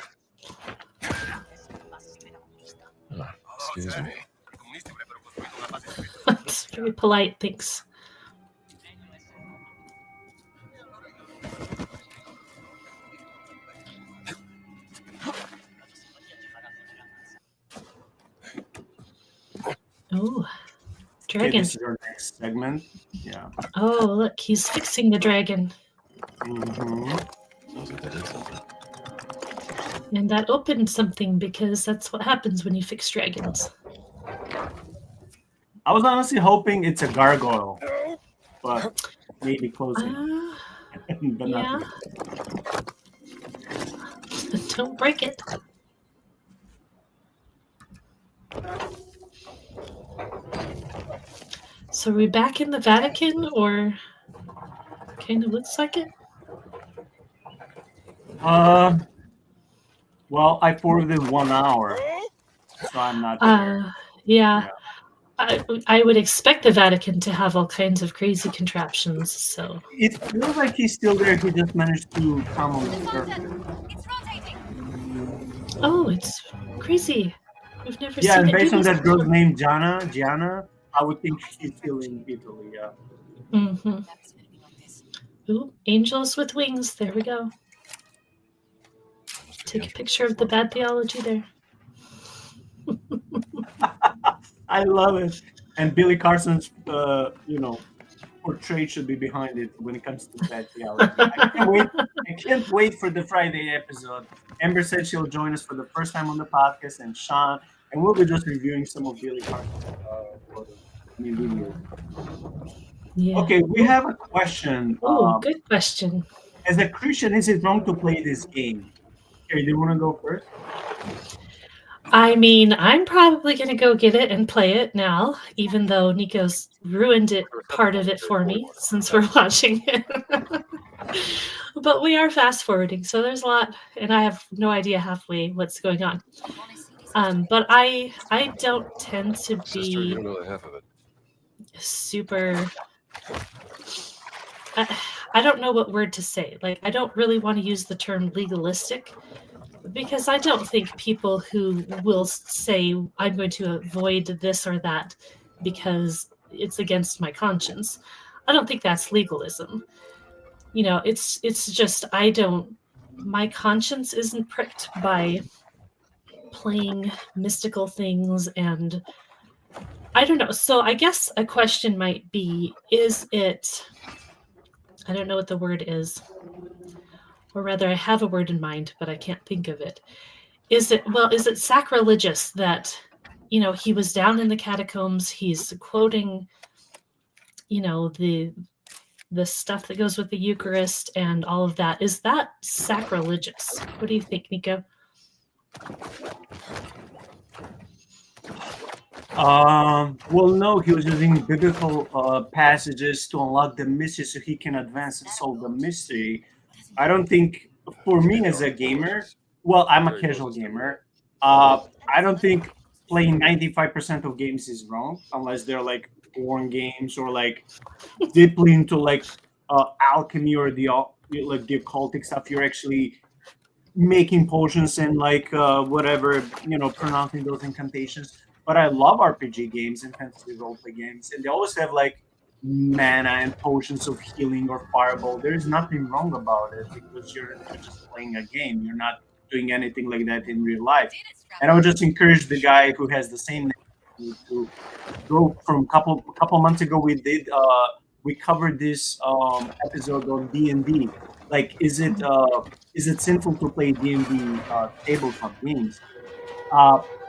F: Excuse me.
C: That's very polite, thanks. Oh, dragon.
A: Okay, this is our next segment. Yeah.
C: Oh, look, he's fixing the dragon.
A: Mm-hmm.
F: Sounds like they did something.
C: And that opened something because that's what happens when you fix dragons.
A: I was honestly hoping it's a gargoyle, but maybe closing. But
C: Yeah.
A: not.
C: Don't break it. So are we back in the Vatican, or kind of looks like it?
A: Well, I forwarded 1 hour, so I'm not there.
C: Yeah. I would expect the Vatican to have all kinds of crazy contraptions, so.
A: It feels like he's still there. He just managed to come on the surface.
H: It's rotating.
C: Oh, it's crazy. We've never
A: Yeah,
C: seen
A: and
C: it do
A: based on
C: this
A: that girl's
C: before.
A: name, Gianna, I would think she's still in Italy, yeah.
C: Mm-hmm. Ooh, angels with wings. There we go. Take a picture of the bad theology there.
A: I love it. And Billy Carson's, portrait should be behind it when it comes to that theology. I can't wait for the Friday episode. Amber said she'll join us for the first time on the podcast, and Sean, and we'll be just reviewing some of Billy Carson's videos.
C: Yeah.
A: Okay, we have a question.
C: Oh, good question.
A: As a Christian, is it wrong to play this game? Okay, do you want to go first?
C: I mean, I'm probably going to go get it and play it now, even though Nico's ruined it, part of it for me, since we're watching it. But we are fast forwarding, so there's a lot, and I have no idea halfway what's going on. But I don't tend to
E: Sister, you
C: be
E: don't know the half of it.
C: super. I don't know what word to say. Like, I don't really want to use the term legalistic, because I don't think people who will say I'm going to avoid this or that because it's against my conscience, I don't think that's legalism. You know, it's just my conscience isn't pricked by playing mystical things, and I don't know. So I guess a question might be, is it, I don't know what the word is, or rather I have a word in mind, but I can't think of it. Is it sacrilegious that, you know, he was down in the catacombs, he's quoting, you know, the stuff that goes with the Eucharist and all of that? Is that sacrilegious? What do you think, Nico?
A: Well, no, he was using biblical passages to unlock the mystery so he can advance and solve the mystery. I don't think, for me as a gamer, well, I'm a casual gamer. I don't think playing 95% of games is wrong, unless they're like porn games or like deeply into like alchemy or the occultic stuff. You're actually making potions and like whatever, you know, pronouncing those incantations. But I love RPG games and fantasy roleplay games, and they always have like mana and potions of healing or fireball. There is nothing wrong about it because you're just playing a game. You're not doing anything like that in real life. And I would just encourage the guy who has the same name to go from a couple months ago. We covered this episode on D&D. Like, is it sinful to play D&D tabletop games?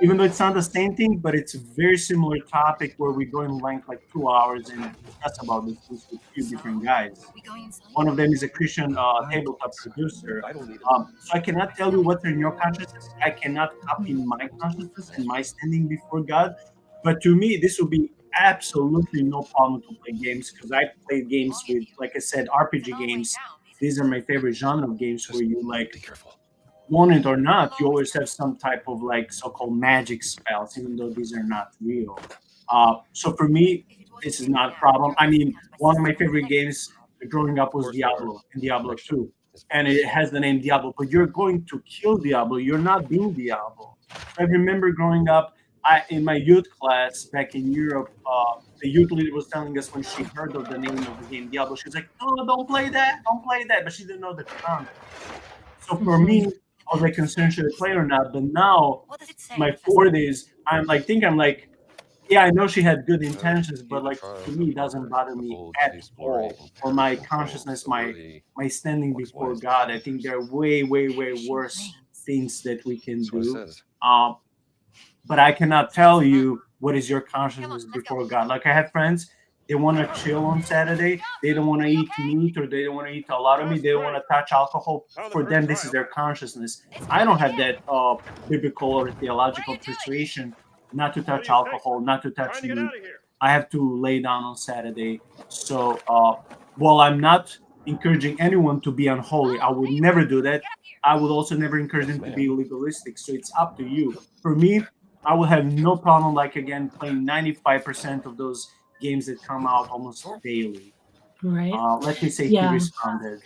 A: Even though it's not the same thing, but it's a very similar topic where we go in length like 2 hours and discuss about this with a few different guys. One of them is a Christian tabletop producer. So I cannot tell you what's in your consciousness. I cannot copy my consciousness and my standing before God. But to me, this would be absolutely no problem to play games, because I play games with, like I said, RPG games. These are my favorite genre of games where you like,
E: Be careful.
A: want it or not, you always have some type of like so-called magic spells, even though these are not real. So for me, this is not a problem. I mean, one of my favorite games growing up was Diablo and Diablo 2. And it has the name Diablo, but you're going to kill Diablo. You're not being Diablo. I remember growing up, in my youth class back in Europe, the youth leader was telling us when she heard of the name of the game Diablo, she was like, "No, don't play that, don't play that." But she didn't know the context. So for me, I was like concerned should I play or not. But now, my 40s, I'm like, yeah, I know she had good intentions, but like to me, it doesn't bother me at all. For my consciousness, my standing before God, I think there are way, way, way worse things that we can do. But I cannot tell you what is your consciousness before God. Like, I have friends, they want to chill on Saturday. They don't want to eat meat, or they don't want to eat a lot of meat. They don't want to touch alcohol. For them, this is their consciousness. I don't have that biblical or theological persuasion not to touch alcohol, not to touch meat. I have to lay down on Saturday. So while I'm not encouraging anyone to be unholy, I would never do that. I would also never encourage them to be legalistic. So it's up to you. For me, I would have no problem, like, again, playing 95% of those games that come out almost daily.
C: Right.
A: Let me say
C: Yeah.
A: he responded.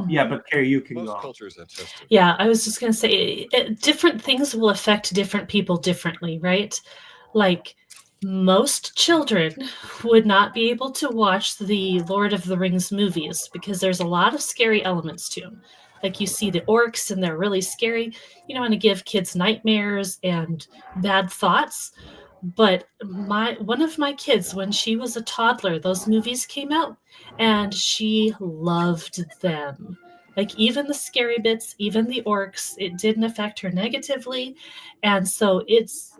A: Yeah, but Carey, you can
E: Most
A: go.
E: cultures have tested.
C: Yeah, I was just going to say, different things will affect different people differently, right? Like, most children would not be able to watch the Lord of the Rings movies because there's a lot of scary elements to them. Like, you see the orcs and they're really scary. You don't want to give kids nightmares and bad thoughts. But one of my kids, when she was a toddler, those movies came out and she loved them. Like, even the scary bits, even the orcs, it didn't affect her negatively. And so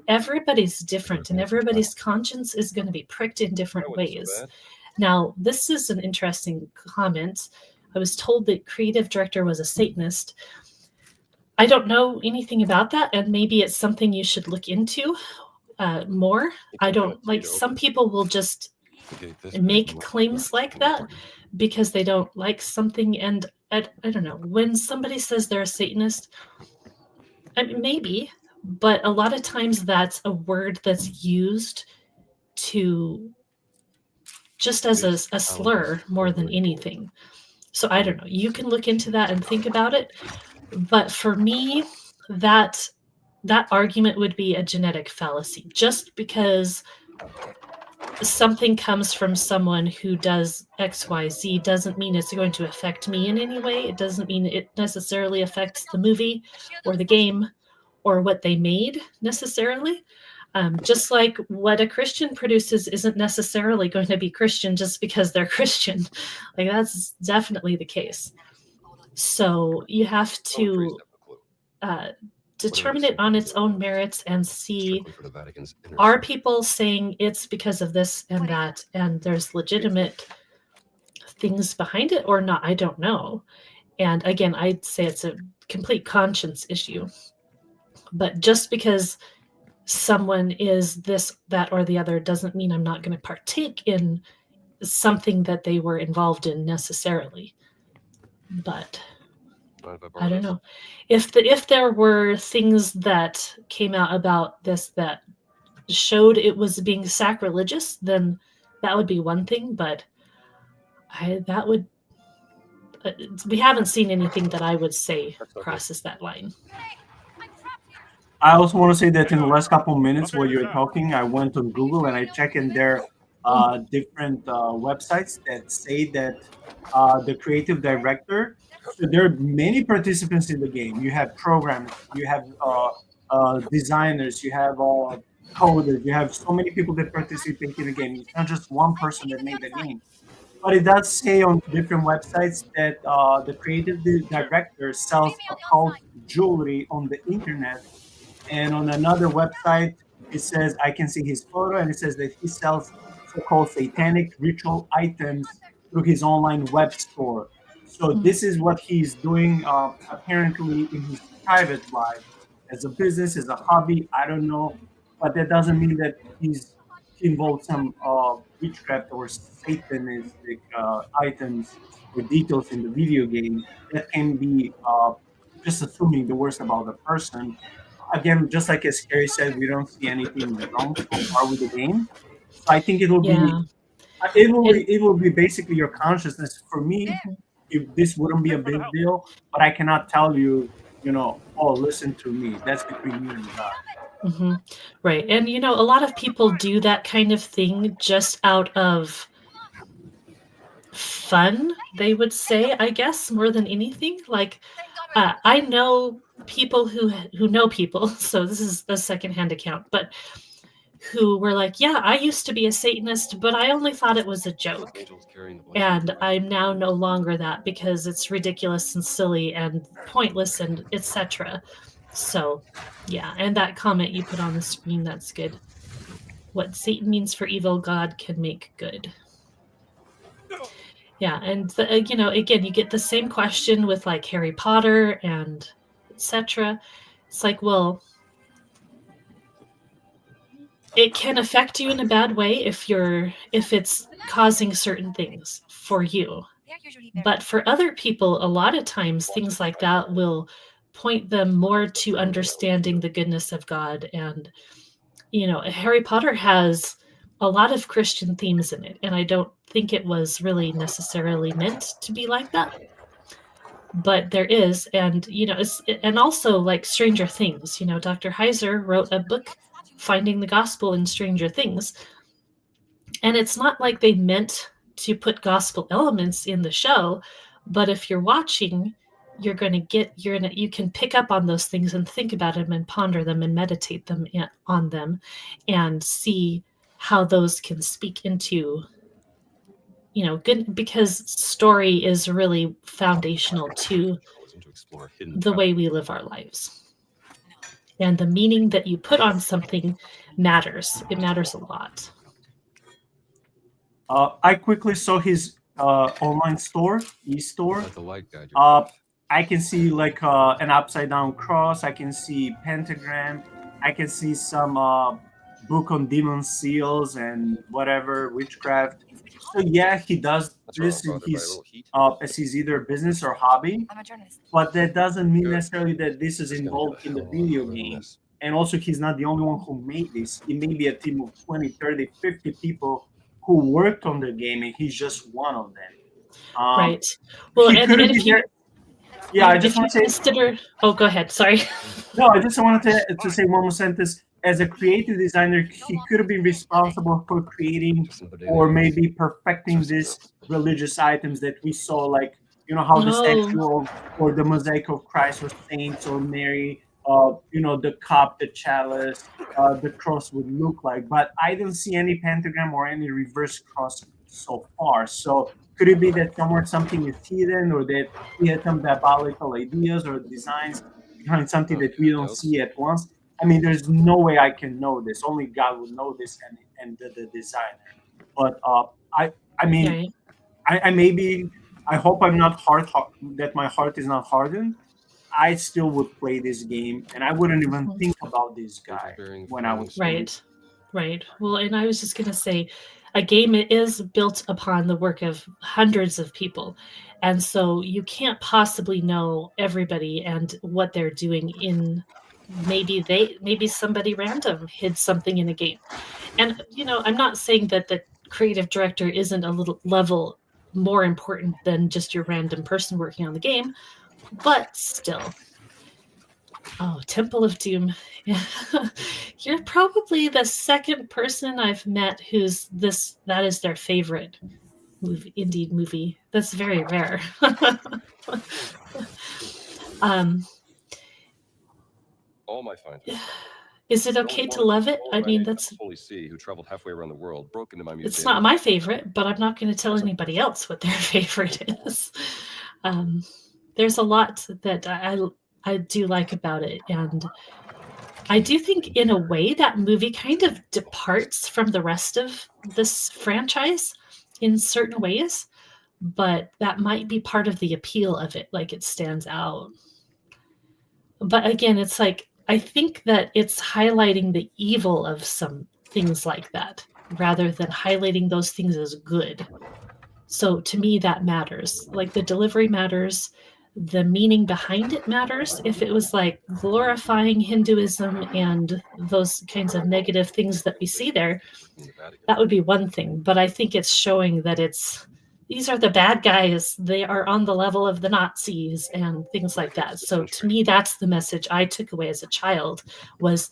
C: everybody's different, and everybody's conscience is going to be pricked in different
E: That wasn't so
C: ways.
E: bad.
C: Now, this is an interesting comment. I was told the creative director was a Satanist. I don't know anything about that, and maybe it's something you should look into more. I don't like, some people will just make claims like that because they don't like something, and I don't know, when somebody says they're a Satanist, I mean, maybe, but a lot of times that's a word that's used to just as a slur more than anything. So I don't know, you can look into that and think about it, but for me, that argument would be a genetic fallacy. Just because something comes from someone who does XYZ doesn't mean it's going to affect me in any way. It doesn't mean it necessarily affects the movie or the game or what they made necessarily. Just like what a Christian produces isn't necessarily going to be Christian just because they're Christian. Like, that's definitely the case. So you have to determine it on its own merits and see, are people saying it's because of this and that, and there's legitimate things behind it or not? I don't know. And again, I'd say it's a complete conscience issue. But just because someone is this, that, or the other doesn't mean I'm not going to partake in something that they were involved in necessarily. But I don't know. If there were things that came out about this that showed it was being sacrilegious, then that would be one thing. But we haven't seen anything that I would say crosses that line.
A: I also want to say that in the last couple of minutes while you're talking, I went on Google and I checked in their different websites that say that the creative director, so there are many participants in the game. You have programmers, you have designers, you have coders, you have so many people that participate in the game. It's not just one person that made the game. But it does say on different websites that the creative director sells occult jewelry on the internet. And on another website, it says, I can see his photo, and it says that he sells so-called satanic ritual items through his online web store. So this is what he's doing apparently in his private life as a business, as a hobby. I don't know, but that doesn't mean that he involved some witchcraft or satanistic items or details in the video game. That can be just assuming the worst about the person. Again, just like as Carey said, we don't see anything wrong so far with the game. So I think it will be basically your consciousness. For me, if this wouldn't be a big deal, but I cannot tell you, oh, listen to me. That's between you and God.
C: Mm-hmm. Right. And, a lot of people do that kind of thing just out of fun, they would say, I guess, more than anything. Like, I know people who know people, so this is a secondhand account, but who were like, yeah, I used to be a Satanist, but I only thought it was a joke. And I'm now no longer that because it's ridiculous and silly and pointless and etc. So, yeah, and that comment you put on the screen, that's good. What Satan means for evil, God can make good. Yeah, and again, you get the same question with like Harry Potter and etc. It's like, well, it can affect you in a bad way if it's causing certain things for you. But for other people, a lot of times things like that will point them more to understanding the goodness of God. And, Harry Potter has a lot of Christian themes in it, and I don't think it was really necessarily meant to be like that. But there is, and, and also like Stranger Things, Dr. Heiser wrote a book, Finding the Gospel in Stranger Things. And it's not like they meant to put gospel elements in the show, but if you're watching, you can pick up on those things and think about them and ponder them and meditate on them and see how those can speak into, good, because story is really foundational to the way we live our lives. And the meaning that you put on something matters. It matters a lot.
A: I quickly saw his online store, e-store. I can see like an upside down cross. I can see pentagram. I can see some book on demon seals and whatever witchcraft. So yeah, he does
E: That's right,
A: this
E: I'm
A: in
E: bothered by a
A: his
E: little heat.
A: as his either business or hobby,
H: I'm a journalist.
A: but that doesn't mean
E: Good.
A: necessarily that this is
E: It's gonna get
A: involved
E: a
A: in the
E: hell of a lot
A: video
E: harder than
A: game.
E: this.
A: And also, he's not the only one who made this. It may be a team of 20, 30, 50 people who worked on the game, and he's just one of them.
C: Right. Well,
A: he
C: and
A: couldn't
C: if
A: be
C: you
A: there. Yeah, I
C: if
A: just
C: you
A: want to say
C: consider, oh, go ahead. Sorry.
A: no. I just wanted to say one more sentence. As a creative designer, he could have been responsible for creating
E: Just some
A: or
E: daily
A: maybe perfecting
E: Just some
A: these
E: drills.
A: religious items that we saw, like how the
C: Oh,
A: statue or the mosaic of Christ or saints or Mary, the cup, the chalice, the cross would look like. But I don't see any pentagram or any reverse cross so far. So could it be that somewhere something is hidden, or that he had some diabolical ideas or designs behind something that we don't see at once? I mean, there's no way I can know this. Only God would know this, and the designer. But I mean,
C: right.
A: I maybe I hope I'm not that my heart is not hardened. I still would play this game, and I wouldn't even think about this guy when I was
C: Right. Right. Well, and I was just going to say, a game is built upon the work of hundreds of people. And so you can't possibly know everybody and what they're doing in maybe somebody random hid something in a game. And I'm not saying that the creative director isn't a little level more important than just your random person working on the game, but still. Oh, Temple of Doom. You're probably the second person I've met that is their favorite indie movie. That's very rare.
E: All my fine.
C: Is it okay to love it? I mean, that's
E: Holy See, who traveled halfway around the world, broke into my museum.
C: it's not my favorite, but I'm not going to tell anybody else what their favorite is. There's a lot that I do like about it, and I do think in a way that movie kind of departs from the rest of this franchise in certain ways, but that might be part of the appeal of it, like it stands out. But again, it's like I think that it's highlighting the evil of some things like that rather than highlighting those things as good. So to me, that matters. Like the delivery matters, the meaning behind it matters. If it was like glorifying Hinduism and those kinds of negative things that we see there, that would be one thing. But I think it's showing that these are the bad guys. They are on the level of the Nazis and things like that. So to me, that's the message I took away as a child was,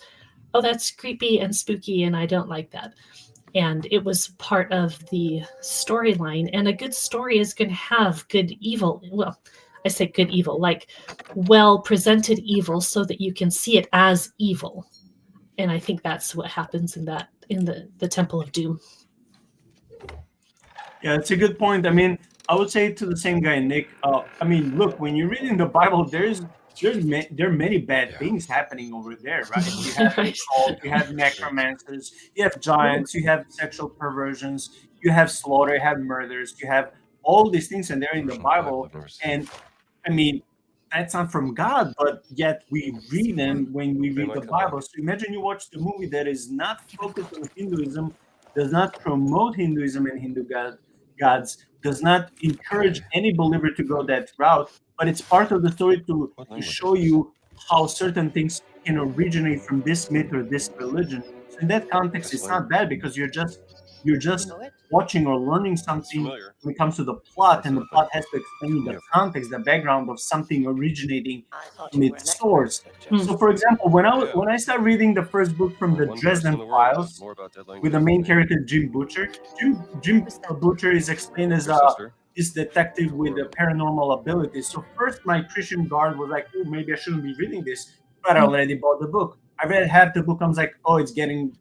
C: oh, that's creepy and spooky, and I don't like that. And it was part of the storyline. And a good story is going to have good evil. Well, I say good evil, like well-presented evil so that you can see it as evil. And I think that's what happens in the Temple of Doom.
A: Yeah, it's a good point. I mean, I would say to the same guy, Nick. I mean, look, when you're reading the Bible, there are many bad things happening over there, right? You have
C: Right.
A: cult, you have necromancers, you have giants, you have sexual perversions, you have slaughter, you have murders, you have all these things, and they're in the Bible. And I mean, that's not from God, but yet we read them when we read the Bible. So imagine you watch the movie that is not focused on Hinduism, does not promote Hinduism and Hindu gods, does not encourage any believer to go that route, but it's part of the story to show you how certain things can originate from this myth or this religion. So in that context, it's not bad because you're just watching or learning something when it comes to the plot, and the plot has to explain the context, the background of something originating from its source. So, for example, when I started reading the first book from the Dresden Files with the main character Jim Butcher, Jim Butcher is explained as this detective with paranormal abilities. So first, my Christian guard was like, "Oh, maybe I shouldn't be reading this," but I already bought the book. I read half the book. I was like, "Oh, it's getting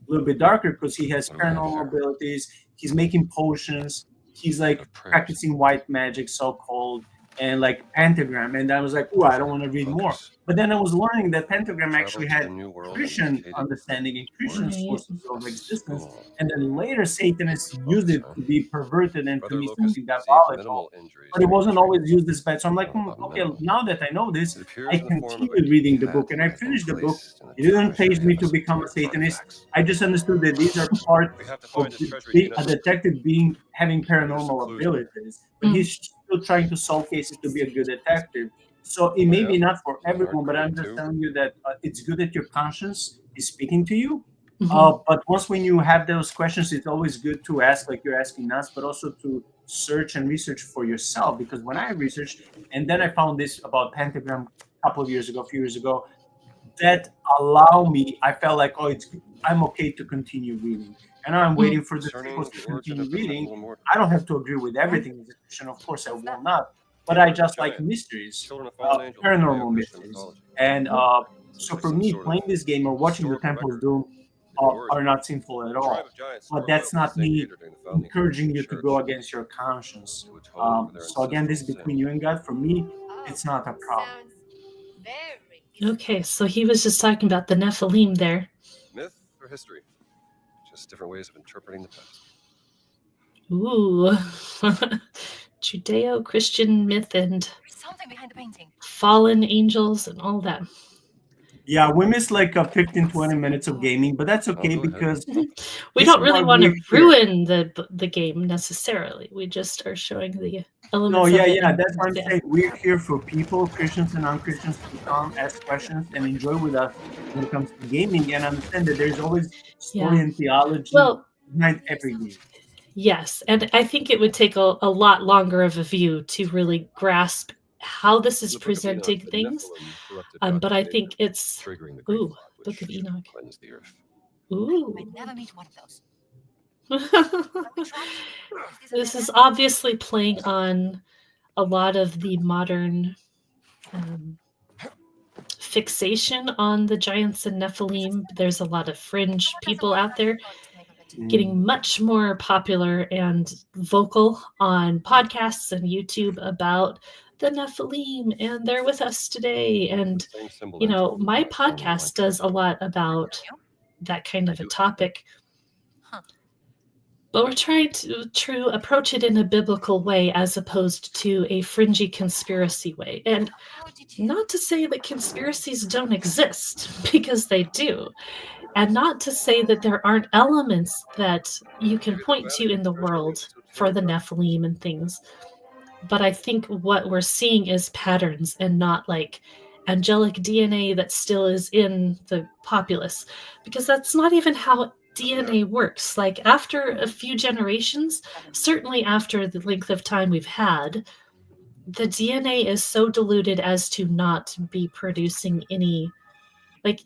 A: a little bit darker because he has paranormal abilities. He's making potions. He's like practicing white magic, so-called. and like pentagram, and I was like, oh, I don't want to read more. But then I was learning that pentagram actually had Christian understanding and Christian sources of existence, and then later Satanists used it to be perverted and to be something diabolical. But it wasn't always used this bad. So I'm like, okay, now that I know this, I continued reading the book, and I finished the book. It didn't page me to become a Satanist. I just understood that these are part of a detective being having paranormal abilities, but he's still trying to solve cases to be a good detective. So it may be not for everyone, but I'm just telling you that it's good that your conscience is speaking to you. But once when you have those questions, it's always good to ask, like you're asking us, but also to search and research for yourself. Because when I researched, and then I found this about pentagram a few years ago, that allow me, I felt like, I'm okay to continue reading. And I'm waiting for the sequels to continue reading. I don't have to agree with everything as a Christian, of course I will not. But I just like mysteries, paranormal mysteries. And so for me, playing this game or watching the Temples Doom are not sinful at all. But that's not me encouraging you to go against your conscience. So again, this is between you and God. For me, it's not a problem.
C: Okay, so he was just talking about the Nephilim there.
E: Myth or history? Just different ways of interpreting the past.
C: Ooh. Judeo-Christian myth and
H: Something behind the painting.
C: fallen angels and all that.
A: Yeah, we missed like 15-20 minutes of gaming, but that's okay because
C: we don't really want to ruin the game necessarily. We just are showing the elements.
A: That's what I'm saying. We're here for people, Christians and non-Christians, to come, ask questions, and enjoy with us when it comes to gaming, and understand that there's always story and theology behind every game.
C: Yes, and I think it would take a lot longer of a view to really grasp how this is presenting things. But I think it's Book of Enoch. Ooh.
H: I'd never meet one of those.
C: This is obviously playing on a lot of the modern fixation on the giants and Nephilim. There's a lot of fringe people out there getting much more popular and vocal on podcasts and YouTube about the Nephilim, and they're with us today. And, my podcast does a lot about that kind of a topic. But we're trying to approach it in a biblical way as opposed to a fringy conspiracy way. And not to say that conspiracies don't exist, because they do. And not to say that there aren't elements that you can point to in the world for the Nephilim and things. But I think what we're seeing is patterns and not like angelic DNA that still is in the populace. Because that's not even how DNA works. Like after a few generations, certainly after the length of time we've had, the DNA is so diluted as to not be producing any, like,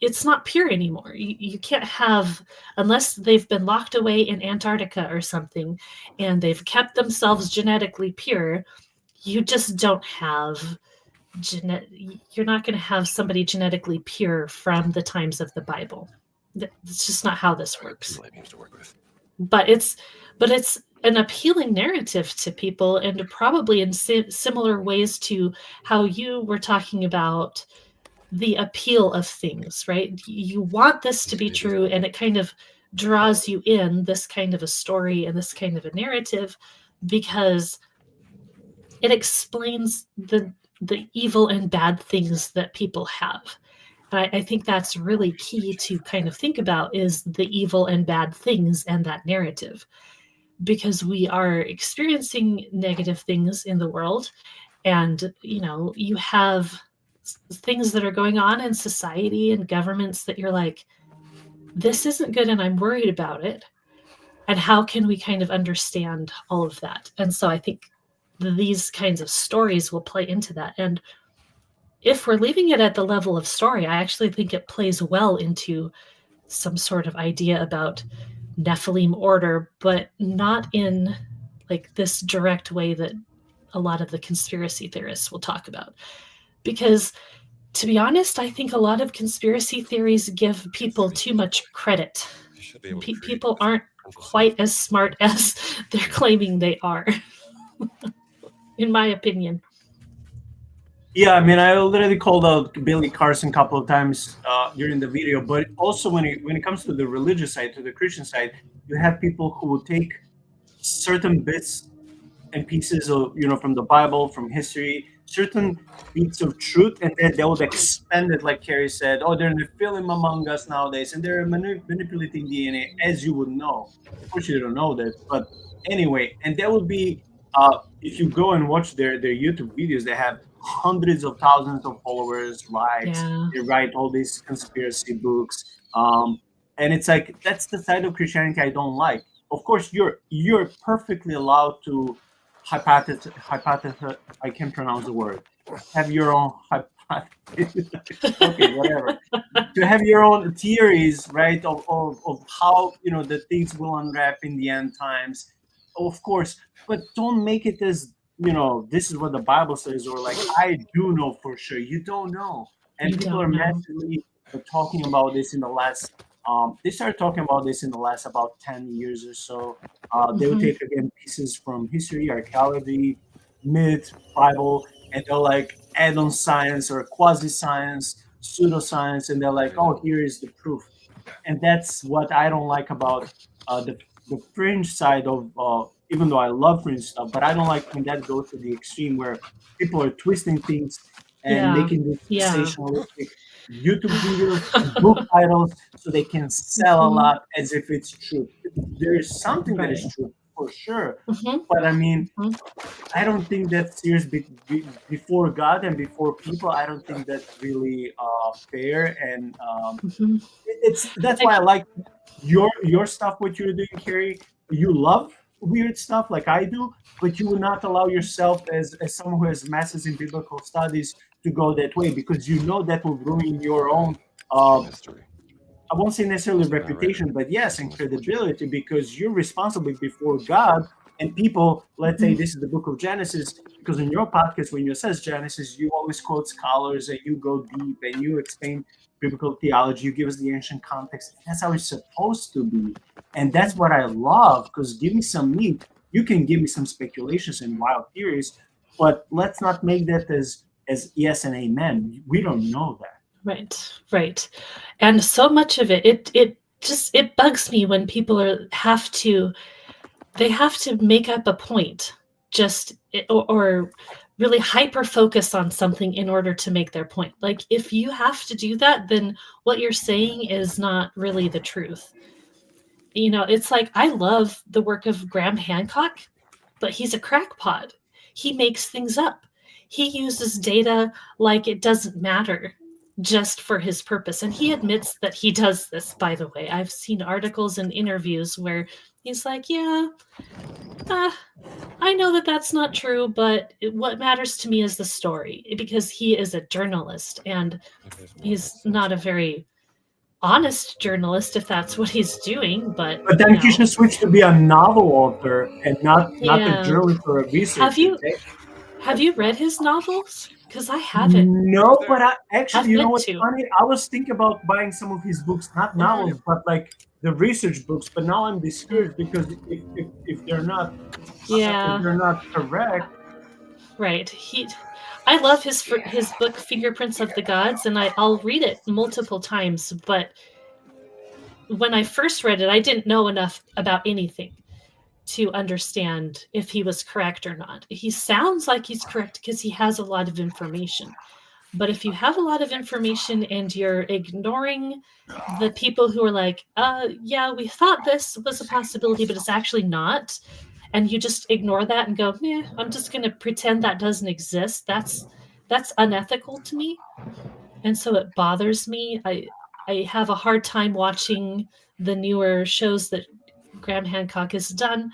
C: it's not pure anymore. You can't have, unless they've been locked away in Antarctica or something and they've kept themselves genetically pure, you just don't have you're not going to have somebody genetically pure from the times of the Bible. It's just not how this works. But it's an appealing narrative to people, and probably in similar ways to how you were talking about the appeal of things, right? You want this to be true, and it kind of draws you in, this kind of a story and this kind of a narrative, because it explains the evil and bad things that people have. And I think that's really key to kind of think about, is the evil and bad things and that narrative, because we are experiencing negative things in the world, and you have things that are going on in society and governments that you're like, this isn't good and I'm worried about it. And how can we kind of understand all of that? And so I think these kinds of stories will play into that. And if we're leaving it at the level of story, I actually think it plays well into some sort of idea about Nephilim order, but not in like this direct way that a lot of the conspiracy theorists will talk about. Because, to be honest, I think a lot of conspiracy theories give people too much credit. People aren't quite as smart as they're claiming they are. in my opinion.
A: Yeah, I mean, I already called out Billy Carson a couple of times during the video, but also when it comes to the religious side, to the Christian side, you have people who will take certain bits and pieces of, from the Bible, from history, certain bits of truth, and then they would expand it, like Carey said. Oh, they're nephilim among us nowadays, and they're manipulating DNA, as you would know. Of course, you don't know that, but anyway, and that would be if you go and watch their YouTube videos, they have hundreds of thousands of followers, likes.
C: Yeah.
A: They write all these conspiracy books, and it's like that's the side of Christianity I don't like. Of course, you're perfectly allowed to hypothesis. I can't pronounce the word. Have your own hypothesis. Okay, whatever. To have your own theories, right, of how the things will unwrap in the end times, of course. But don't make it as this is what the Bible says, or like I do know for sure. You don't know, and
C: You
A: people
C: don't
A: are
C: know.
A: massively talking about this in the last. They started talking about this in the last about 10 years or so. They would take again pieces from history, archaeology, myth, Bible, and they'll like add on science or quasi-science, pseudoscience, and they're like, oh, here is the proof. And that's what I don't like about the fringe side of. Even though I love fringe stuff, but I don't like when that goes to the extreme where people are twisting things and making this sensationalistic YouTube videos, book titles, so they can sell a lot as if it's true. There is something that is true for sure, but I mean, I don't think that's serious before God and before people. I don't think that's really fair, and that's why I like your stuff. What you're doing, Carey, you love weird stuff like I do, but you will not allow yourself as someone who has masters in biblical studies to go that way, because that will ruin your own I won't say necessarily reputation, but yes, and credibility, because you're responsible before God and people. Let's say this is the book of Genesis, because in your podcast, when you says Genesis, you always quote scholars and you go deep and you explain biblical theology. You give us the ancient context. That's how it's supposed to be. And that's what I love, because give me some meat. You can give me some speculations and wild theories, but let's not make that as yes and amen. We don't know that.
C: Right. And so much of it bugs me when people have to make up a point or really hyper focus on something in order to make their point. Like if you have to do that, then what you're saying is not really the truth. It's like I love the work of Graham Hancock, but he's a crackpot. He makes things up. He uses data like it doesn't matter, just for his purpose. And he admits that he does this, by the way. I've seen articles and interviews where he's like, I know that that's not true, but what matters to me is the story, because he is a journalist and he's not a very honest journalist if that's what he's doing. But
A: then he should switch to be a novel author and not a journalist or a researcher.
C: Have you read his novels? Because I haven't.
A: No, but you know what's funny? I was thinking about buying some of his books, not novels, but like the research books. But now I'm discouraged because if they're not, if they're not correct,
C: right? I love his book Fingerprints of the Gods, and I'll read it multiple times. But when I first read it, I didn't know enough about anything to understand if he was correct or not. He sounds like he's correct because he has a lot of information. But if you have a lot of information and you're ignoring the people who are like, we thought this was a possibility, but it's actually not, and you just ignore that and go, I'm just going to pretend that doesn't exist, that's unethical to me. And so it bothers me. I have a hard time watching the newer shows that Graham Hancock has done.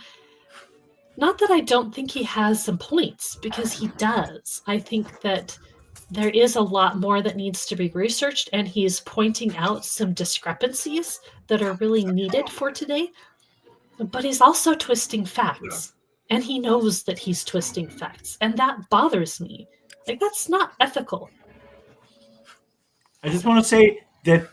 C: Not that I don't think he has some points, because he does. I think that there is a lot more that needs to be researched, and he's pointing out some discrepancies that are really needed for today. But he's also twisting facts, and he knows that he's twisting facts, and that bothers me. Like, that's not ethical.
A: I just want to say that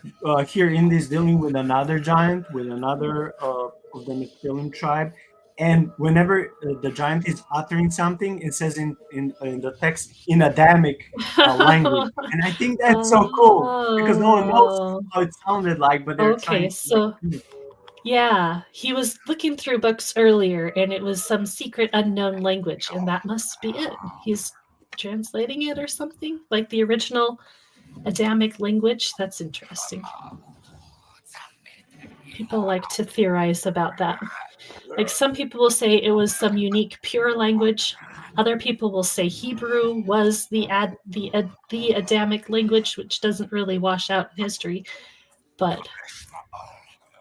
A: here Indy is dealing with another giant, with another of the Nephilim tribe, And whenever the giant is uttering something, it says in the text in Adamic language, and I think that's so cool because no one knows how it sounded like, but they're trying to.
C: Yeah, he was looking through books earlier, and it was some secret unknown language, and that must be it. He's translating it or something, like the original Adamic language. That's interesting. People like to theorize about that. Like some people will say it was some unique pure language. Other people will say Hebrew was the Adamic language, which doesn't really wash out in history. But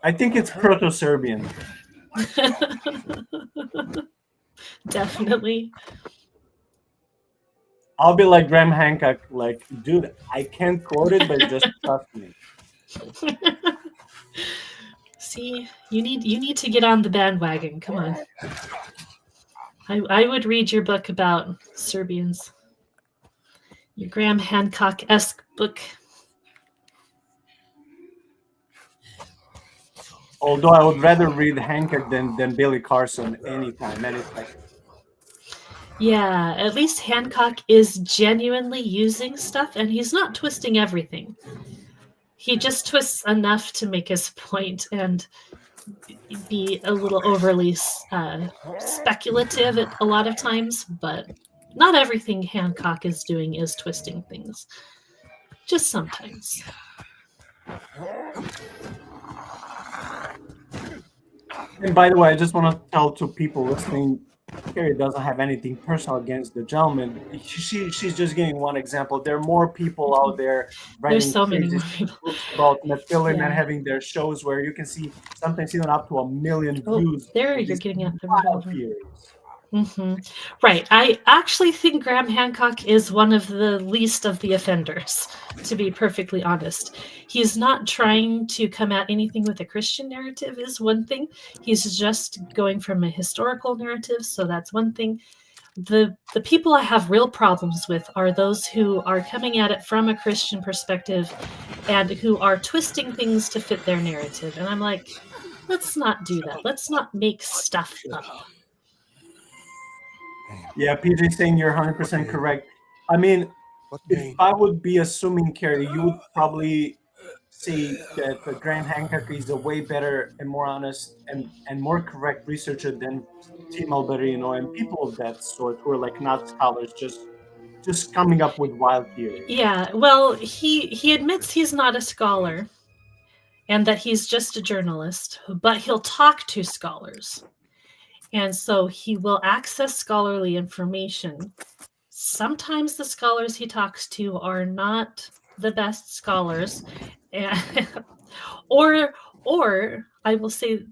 A: I think it's Proto-Serbian.
C: Definitely.
A: I'll be like Graham Hancock, like, dude, I can't quote it, but just trust me.
C: See, you need to get on the bandwagon. Come on. I would read your book about Serbians. Your Graham Hancock-esque book.
A: Although I would rather read Hancock than Billy Carson anytime.
C: Yeah, at least Hancock is genuinely using stuff, and he's not twisting everything. He just twists enough to make his point and be a little overly speculative at a lot of times, but not everything Hancock is doing is twisting things. Just sometimes.
A: And by the way, I just want to tell to people listening, Carey doesn't have anything personal against the gentleman. She's just giving one example. There are more people out there writing
C: There's so many more
A: books about nephilim and having their shows where you can see sometimes even up to 1 million views.
C: There you're getting at the Right. I actually think Graham Hancock is one of the least of the offenders, to be perfectly honest. He's not trying to come at anything with a Christian narrative is one thing. He's just going from a historical narrative, so that's one thing. The people I have real problems with are those who are coming at it from a Christian perspective and who are twisting things to fit their narrative. And I'm like, let's not do that. Let's not make stuff up.
A: Yeah, PJ saying you're 100% correct. I mean, if I would be assuming, Carey, you would probably say that Graham Hancock is a way better and more honest and more correct researcher than Tim Alberino and people of that sort who are like not scholars, just coming up with wild theories.
C: Yeah, well, he admits he's not a scholar and that he's just a journalist, but he'll talk to scholars. And so he will access scholarly information. Sometimes the scholars he talks to are not the best scholars. Or I will say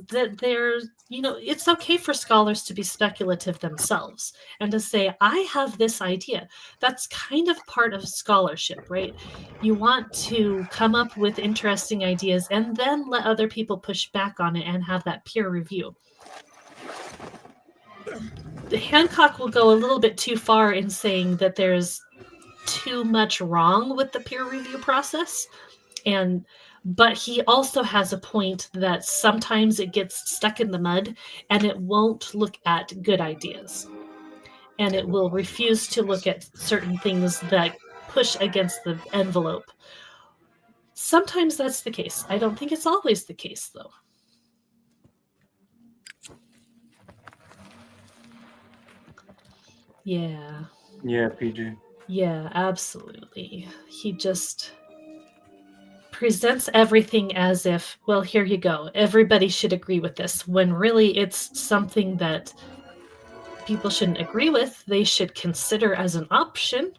C: that there's, it's okay for scholars to be speculative themselves and to say, I have this idea. That's kind of part of scholarship, right? You want to come up with interesting ideas and then let other people push back on it and have that peer review. The Hancock will go a little bit too far in saying that there's too much wrong with the peer review process. But he also has a point that sometimes it gets stuck in the mud and it won't look at good ideas. And it will refuse to look at certain things that push against the envelope. Sometimes that's the case. I don't think it's always the case, though. Yeah.
A: Yeah, PJ.
C: Yeah, absolutely. He just presents everything as if, well, here you go. Everybody should agree with this, when really it's something that people shouldn't agree with. They should consider as an option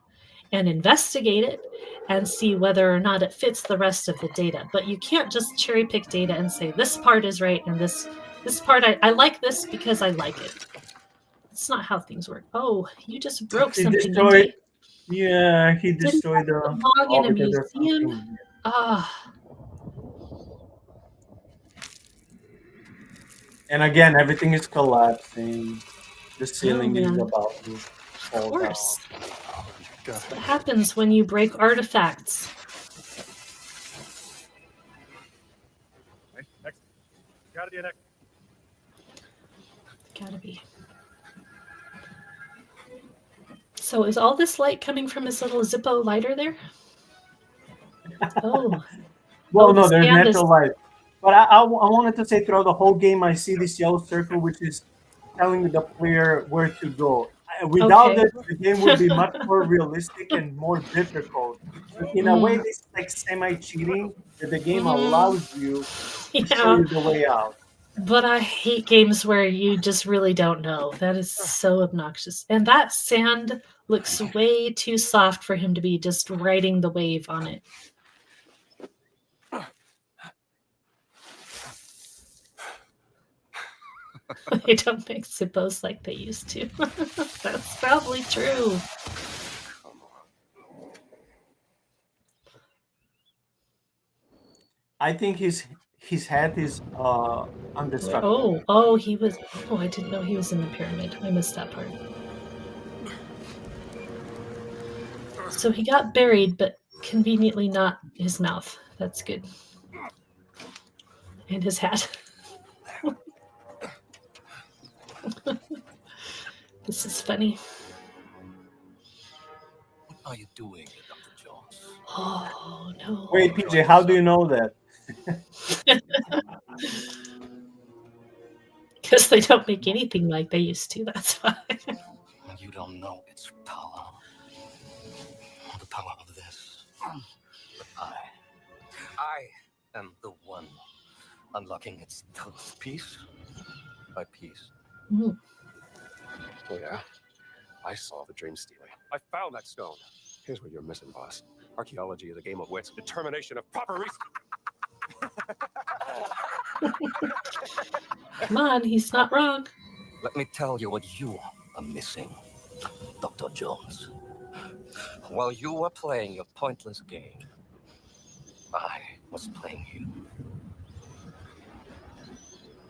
C: and investigate it and see whether or not it fits the rest of the data. But you can't just cherry pick data and say, this part is right and this part, I like this because I like it. It's not how things work. Oh, you just broke something.
A: He destroyed the
C: log in a museum.
A: And again, everything is collapsing. The ceiling is about to fall down.
C: Of course. That's what happens when you break artifacts.
E: Next. Gotta be next.
C: Gotta be. So is all this light coming from his little Zippo lighter there? Oh.
A: Well,
C: Oh,
A: no,
C: the
A: there's
C: sand
A: natural
C: is-
A: light. But I wanted to say throughout the whole game, I see this yellow circle, which is telling the player where to go. Without
C: Okay.
A: it, the game would be much more realistic and more difficult. But in a way, this is like semi-cheating that the game allows you to show
C: Yeah.
A: you the way out.
C: But I hate games where you just really don't know. That is so obnoxious. And that sand looks way too soft for him to be just riding the wave on it. They don't make Zippos like they used to. That's probably true.
A: I think his head is undestructible.
C: Oh, he was. Oh, I didn't know he was in the pyramid. I missed that part. So he got buried, but conveniently not his mouth. That's good. And his hat. This is funny.
D: What are you doing, Dr. Jones?
C: Oh, no.
A: Wait, PJ, how do you know that?
C: Because they don't make anything like they used to, that's why.
D: You don't know its power. The power of this. But I am the one unlocking its truth piece by piece.
C: Mm.
F: Oh, yeah? I saw the dream stealing.
E: I found that stone.
F: Here's what you're missing, boss.
E: Archaeology is a game of wits. Determination of proper reason.
C: Come on, he's not wrong.
D: Let me tell you what you are missing, Dr. Jones. While you were playing your pointless game, I was playing you.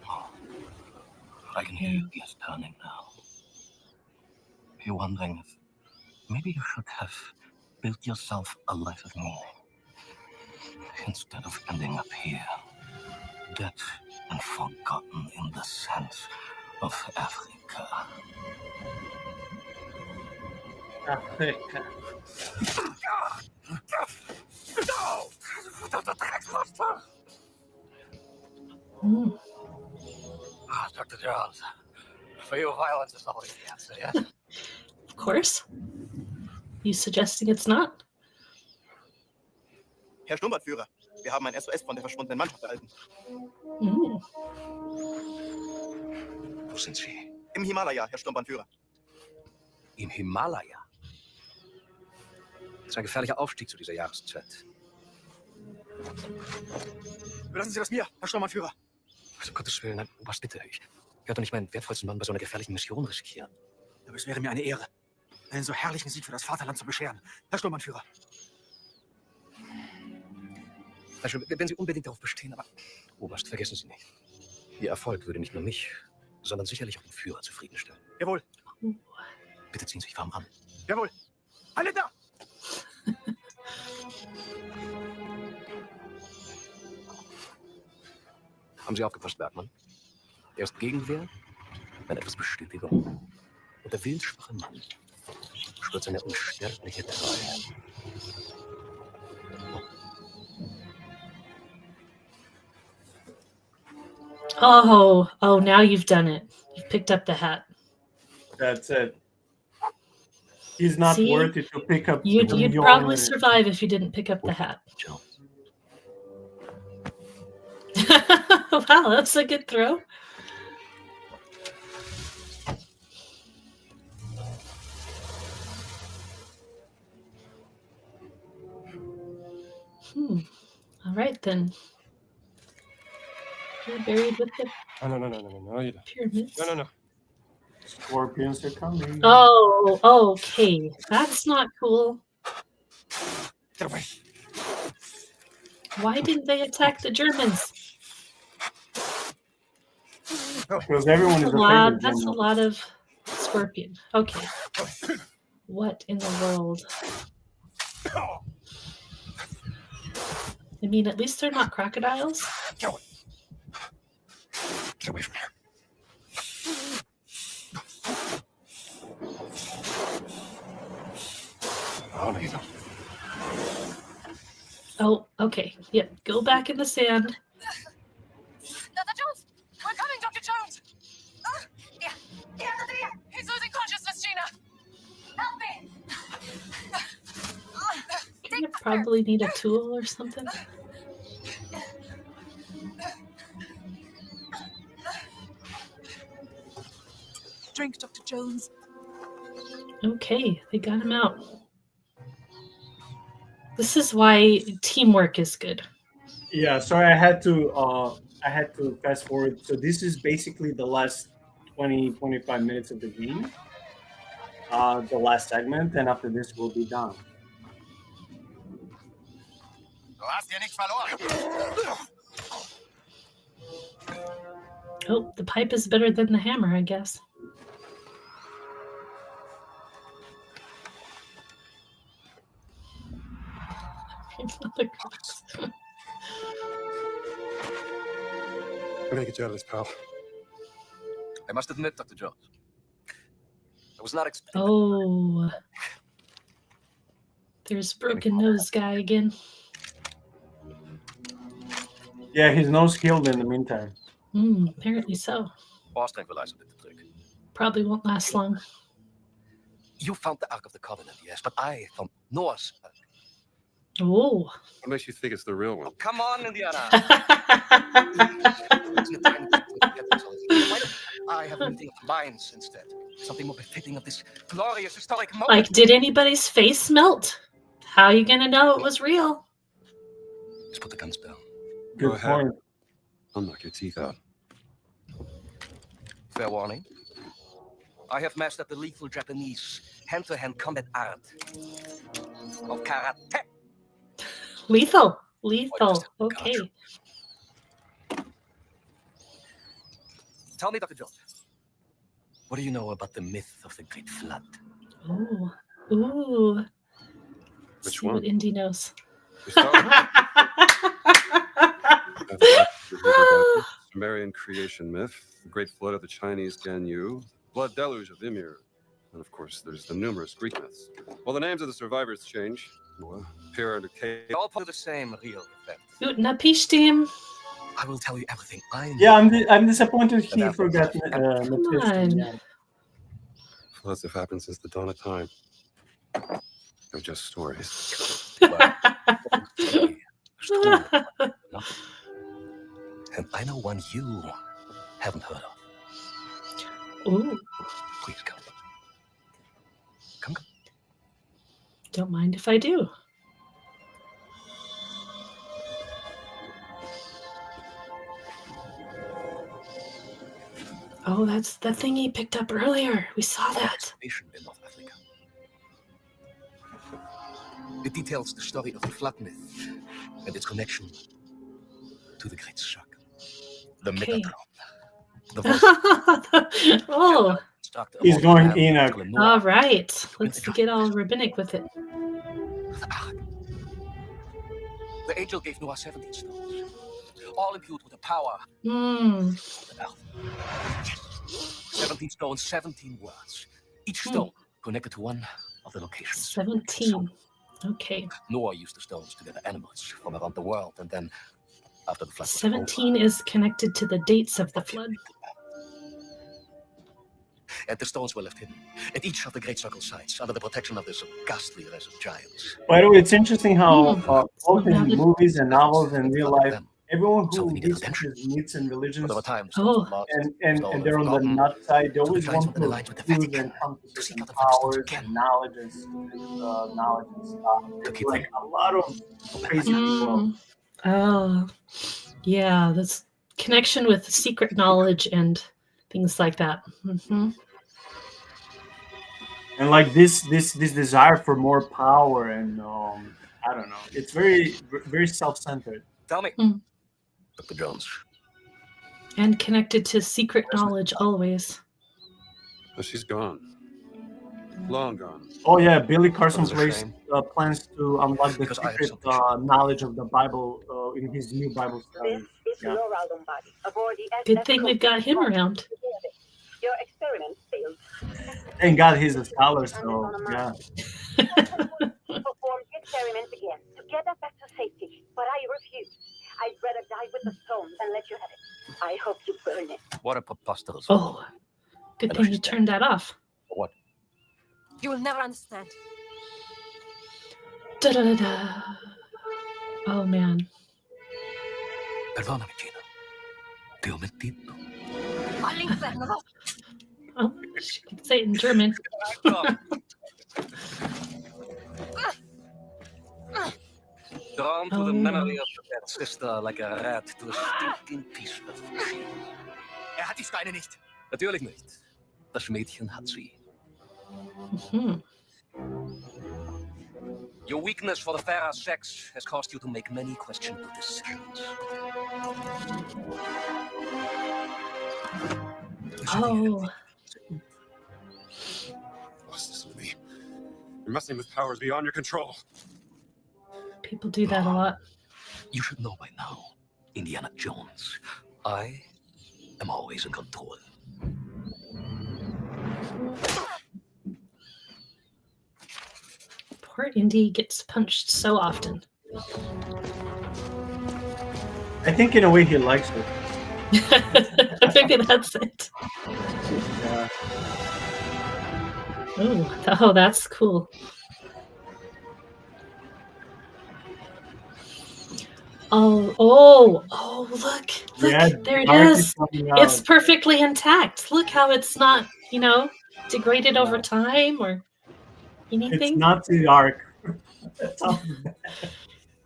D: Oh, I can hear your gears turning now. You're wondering if maybe you should have built yourself a life of meaning instead of ending up here, dead and forgotten in the sands of Africa.
A: Africa.
C: Mm.
D: Dr. Jones, for you, violence is always the answer, yes?
C: Of course. You suggesting it's not?
I: Herr Sturmbannführer, wir haben ein SOS von der verschwundenen Mannschaft erhalten.
C: Mm.
D: Wo sind Sie?
I: Im Himalaya, Herr Sturmbannführer.
D: Im Himalaya? Das ist ein gefährlicher Aufstieg zu dieser Jahreszeit.
I: Überlassen Sie das mir, Herr Sturmbannführer.
D: Um Gottes Willen, nein, was bitte? Ich werde doch nicht meinen wertvollsten Mann bei so einer gefährlichen Mission riskieren.
I: Aber es wäre mir eine Ehre, einen so herrlichen Sieg für das Vaterland zu bescheren, Herr Sturmbannführer.
D: Also, wenn Sie unbedingt darauf bestehen, aber Oberst, vergessen Sie nicht. Ihr Erfolg würde nicht nur mich, sondern sicherlich auch den Führer zufriedenstellen.
I: Jawohl.
D: Bitte ziehen Sie sich warm an.
I: Jawohl. Alle da!
D: Haben Sie aufgepasst, Bergmann? Erst Gegenwehr, dann etwas Bestätigung. Und der willensschwache Mann spürt seine unsterbliche Treue.
C: Oh, now you've done it. You've picked up the hat.
A: That's it. He's not
C: See?
A: worthy to pick up.
C: You'd
A: your-
C: probably survive if you didn't pick up the hat.
D: Jones.
C: Wow, that's a good throw. All right, then. You're buried with the
E: No, you don't.
C: pyramids.
E: No.
A: Scorpions are coming.
C: Oh, okay. That's not cool.
I: Get away.
C: Why didn't they attack the Germans?
A: Because everyone is afraid of
C: That's a
A: them.
C: lot of scorpion. Okay. What in the world? I mean, at least they're not crocodiles.
I: Get away from here.
C: Oh, okay. Yep. Go back in the sand.
H: Dr. Jones! We're coming, Dr. Jones! He's losing consciousness, Gina! Help me!
C: You probably need a tool or something.
H: Drink, Dr. Jones.
C: Okay, they got him out. This is why teamwork is good.
A: Yeah, sorry, I had to fast forward. So this is basically the last 20-25 minutes of the game. The last segment, and after this we'll be done.
C: Oh, the pipe is better than the hammer, I guess.
F: I'm gonna get you out of this, pal.
D: I must admit, Dr. Jones, I was not expecting.
C: Oh, there's broken nose guy again.
A: Yeah, his nose healed in the meantime.
C: Apparently so.
D: Boss tranquilizer did the trick.
C: Probably won't last long.
D: You found the Ark of the Covenant, yes, but I found Noah's Ark.
C: Oh.
F: What makes you think it's the real one?
D: Oh, come on, Indiana. I have a meeting of minds instead. Something more befitting of this glorious historic moment.
C: Like, did anybody's face melt? How are you gonna know it was real?
D: Let's put the guns down.
A: Good point.
F: I'll knock your teeth out.
D: Fair warning. I have mastered the lethal Japanese hand-to-hand combat art of karate.
C: Lethal. Okay.
D: Tell me, Dr. Jones, what do you know about the myth of the Great Flood?
C: Ooh.
F: Which
C: See
F: one?
C: what Indy knows.
F: Sumerian creation myth, the Great Flood of the Chinese Ganyu, Blood Deluge of Ymir, and of course there's the numerous Greek myths. Well, the names of the survivors change. Appear under
D: They all point to the same real event.
C: Gut, napisz him.
D: I will tell you everything I know.
A: Yeah, I'm disappointed he forgot Napish. Yeah.
F: Floods have happened since the dawn of time. They're just stories.
D: And I know one you haven't heard of.
C: Ooh.
D: Please come. Come.
C: Don't mind if I do. Oh, that's the thing he picked up earlier. We saw that.
D: In North Africa. It details the story of the flood myth and its connection to the Great Shock. The Megatron. The
C: Oh.
A: He's going in.
C: All right. Let's get all rabbinic with it.
D: The angel gave Noah 17 stones, all imbued with the power. 17 stones, 17 words. Each stone connected to one of the locations.
C: 17. Okay.
D: Noah used the stones to gather animals from around the world, and then after the flood.
C: 17 is connected to the dates of the flood.
D: And the stones were left hidden at each of the great circle sites under the protection of this ghastly race of giants.
A: By the way, it's interesting how both in movies and novels and real life, everyone who researches myths and religions, and they're on the nut side, they always want to prove and come to certain powers and knowledge and stuff. There's like a lot of crazy people.
C: Oh, yeah, this connection with secret knowledge and things like that.
A: And like this desire for more power, and I don't know, it's very self-centered.
D: Tell me, Dr. Jones.
C: And connected to secret knowledge always.
F: Well, she's gone. Long gone.
A: Oh yeah, Billy Carson plans to unlock the secret knowledge of the Bible in his new Bible study. Yeah.
C: Good thing we've got him around.
J: Your experiment failed.
A: Thank God he's a scholar, so yeah.
H: experiment again to get us back to safety, but I refuse. I'd rather die with the stone than let you have it. I hope you burn it.
D: What a preposterous.
C: Oh, good thing you turned that off.
D: What?
J: You will never understand.
C: Da-da-da-da. Oh, man.
D: Perdonami, Gina. Ti ho mentito.
J: All'inferno!
C: Oh, she can say it in German.
D: Drawn to the memory of that sister like a rat to a stinking piece of cheese.
I: Hat die Steine nicht.
D: Natürlich nicht. Das Mädchen hat sie.
C: Mhm.
D: Your weakness for the fairer sex has caused you to make many questionable decisions.
C: Oh.
E: What's this with me? You're messing with powers beyond your control.
C: People do that a lot.
D: You should know by now, Indiana Jones. I am always in control.
C: Poor Indy gets punched so often.
A: I think in a way he likes it.
C: Maybe that's it.
A: Yeah.
C: Oh, that's cool. Oh, look,
A: Yeah,
C: there it
A: Dark
C: is.
A: coming out.
C: It's perfectly intact. Look how it's not, degraded over time or anything.
A: It's not too dark.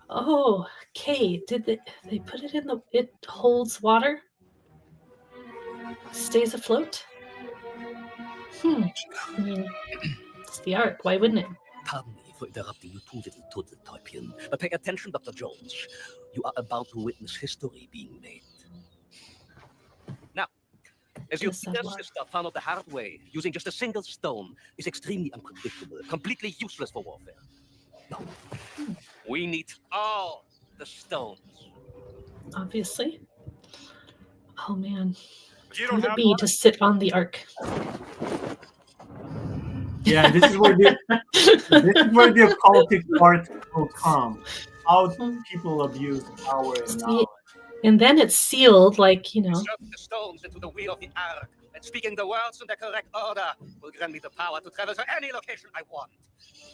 C: Oh, okay. Did they put it in it holds water? Stays afloat? I mean, it's the Ark. Why wouldn't it?
D: Pardon me for interrupting you two little turtle-typien, but pay attention, Dr. Jones. You are about to witness history being made. Now, as your dear sister found out the hard way, using just a single stone is extremely unpredictable, completely useless for warfare. No. We need all the stones.
C: Obviously. Oh, man.
E: You
C: How
E: don't
C: would it
E: have
C: be
E: one?
C: to sit on the Ark?
A: Yeah, this is where the politics part will come. How people abuse power and knowledge.
C: And then it's sealed, like,
D: Shoving the stones into the wheel of the Ark and speaking the words in the correct order will grant me the power to travel to any location I want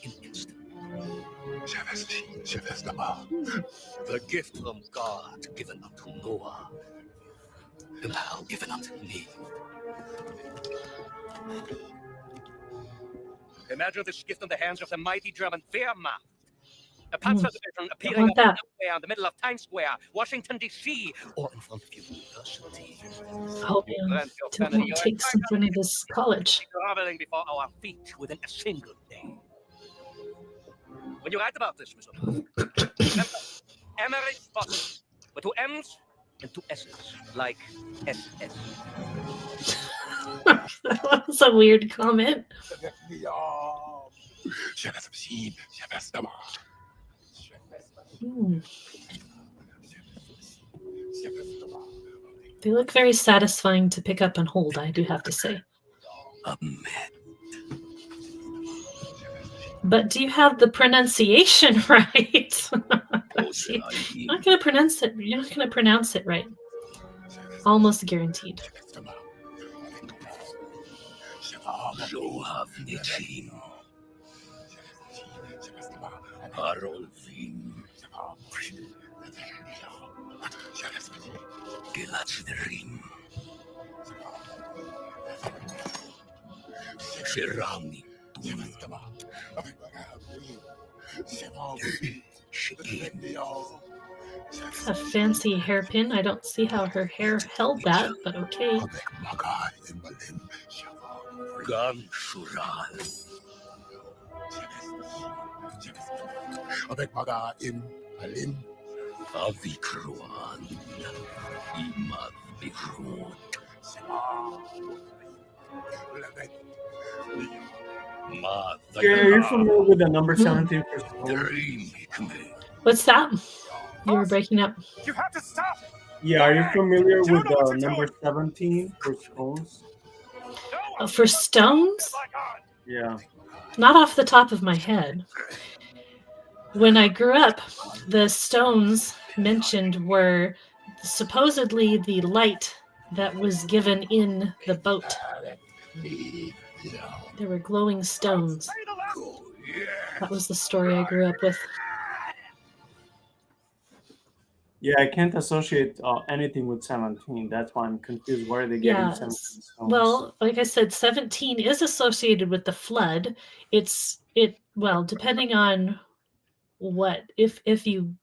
D: in an instant. The gift from God given unto Noah, and now given unto me. Imagine this gift in the hands of the mighty German Wehrmacht. A panzer division appearing out of nowhere in the middle of Times Square, Washington, D.C., or in front of your university.
C: Oh, man. Don't want takes in front of this college.
D: Traveling before our feet within a single day. When you write about this, Mr. Remember, Emmerich Bottom, with 2 M's and 2 S's, like SS.
C: That was a weird comment. They look very satisfying to pick up and hold, I do have to say. But do you have the pronunciation right? You're not going to pronounce it. You're not going to pronounce it right. Almost guaranteed. A fancy hairpin. I don't see how her hair held that, but okay.
A: Are you familiar with the number 17 for stones?
C: What's that? You were breaking up.
E: You have to stop.
A: Yeah, are you familiar with the number 17 for stones?
C: For stones?
A: Yeah.
C: Not off the top of my head. when I grew up, the stones mentioned were supposedly the light that was given in the boat. There were glowing stones. That was the story I grew up with.
A: Yeah, I can't associate anything with 17. That's why I'm confused. Where are they getting 17 stones?
C: Well, like I said, 17 is associated with the flood. Well, depending on what, if you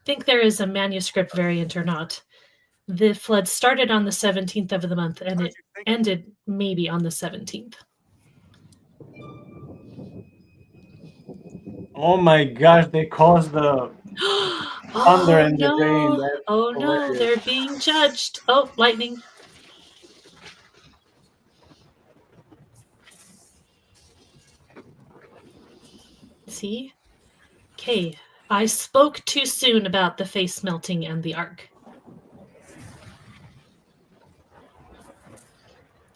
C: think there is a manuscript variant or not. The flood started on the 17th of the month and it ended maybe on the 17th.
A: Oh my gosh, they caused the thunder and the rain. That's
C: oh no,
A: hilarious.
C: they're being judged. Oh, lightning. See? Okay, I spoke too soon about the face melting and the ark.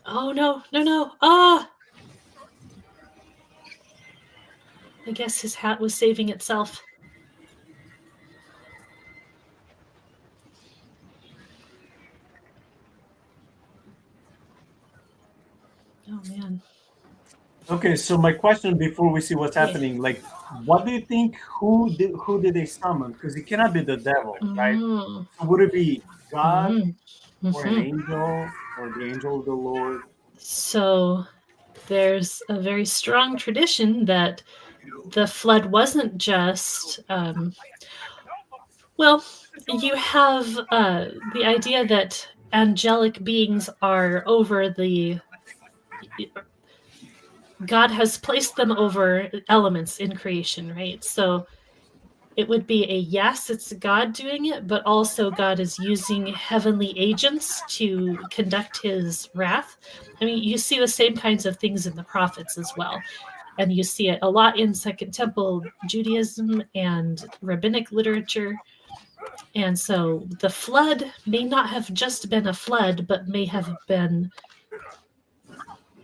C: Oh no, no, no. Ah! I guess his hat was saving itself. Oh man.
A: Okay, so my question before we see what's happening, like, what do you think? Who did they summon? Because it cannot be the devil, right? So would it be God or an angel or the angel of the Lord?
C: So there's a very strong tradition that the flood wasn't just well, you have the idea that angelic beings are over the God has placed them over elements in creation, right? So it would be a yes, it's God doing it, but also God is using heavenly agents to conduct his wrath. I mean, you see the same kinds of things in the prophets as well. And you see it a lot in Second Temple Judaism and rabbinic literature. And so the flood may not have just been a flood, but may have been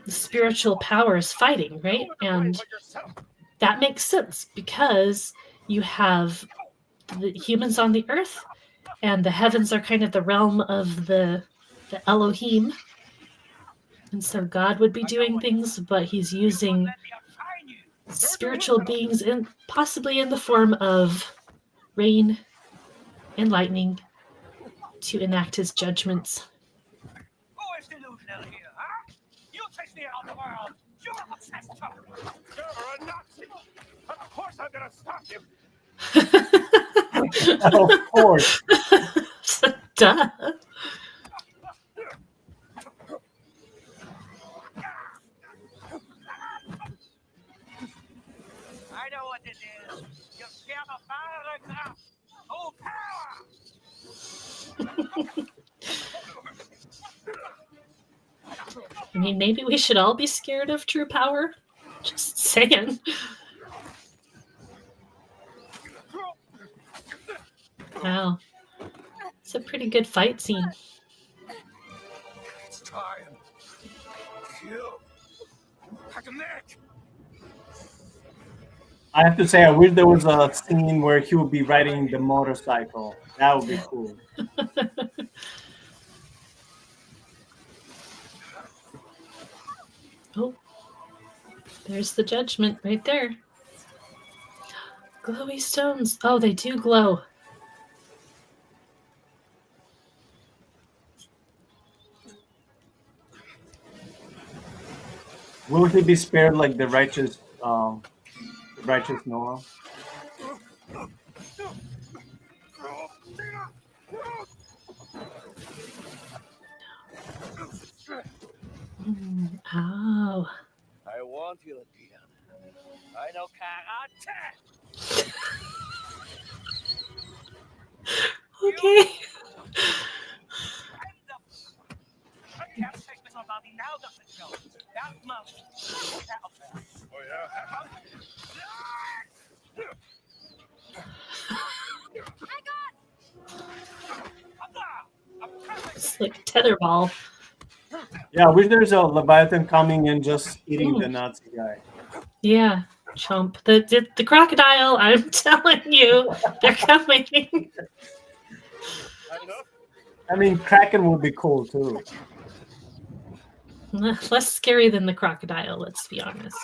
C: the spiritual powers fighting, right? And that makes sense because you have the humans on the earth and the heavens are kind of the realm of the Elohim. And so God would be doing things, but he's using spiritual beings possibly in the form of rain and lightning to enact his judgments.
K: Who is delusional here, huh? You chase me out of the world. You're obsessed. You're a Nazi. Of course I'm gonna stop you.
A: Of course.
C: Duh.
K: I know what it is. You're scared of fire enough. Oh, power!
C: I mean, maybe we should all be scared of true power. Just saying. Wow. It's a pretty good fight scene.
K: It's time. Kill. Hack a neck.
A: I have to say, I wish there was a scene where he would be riding the motorcycle. That would be cool.
C: Oh, there's the judgment right there. Glowy stones. Oh, they do glow.
A: Will he be spared like the righteous Noah?
C: Ow.
K: I want you again. I know karate.
C: Okay.
K: I can't take this body now, does it show? That must. Oh, yeah?
C: It's like tetherball.
A: Yeah, I wish there's a Leviathan coming and just eating the Nazi guy.
C: Yeah. Chomp. The crocodile, I'm telling you, they're coming.
A: I mean, Kraken would be cool too.
C: Less scary than the crocodile, let's be honest.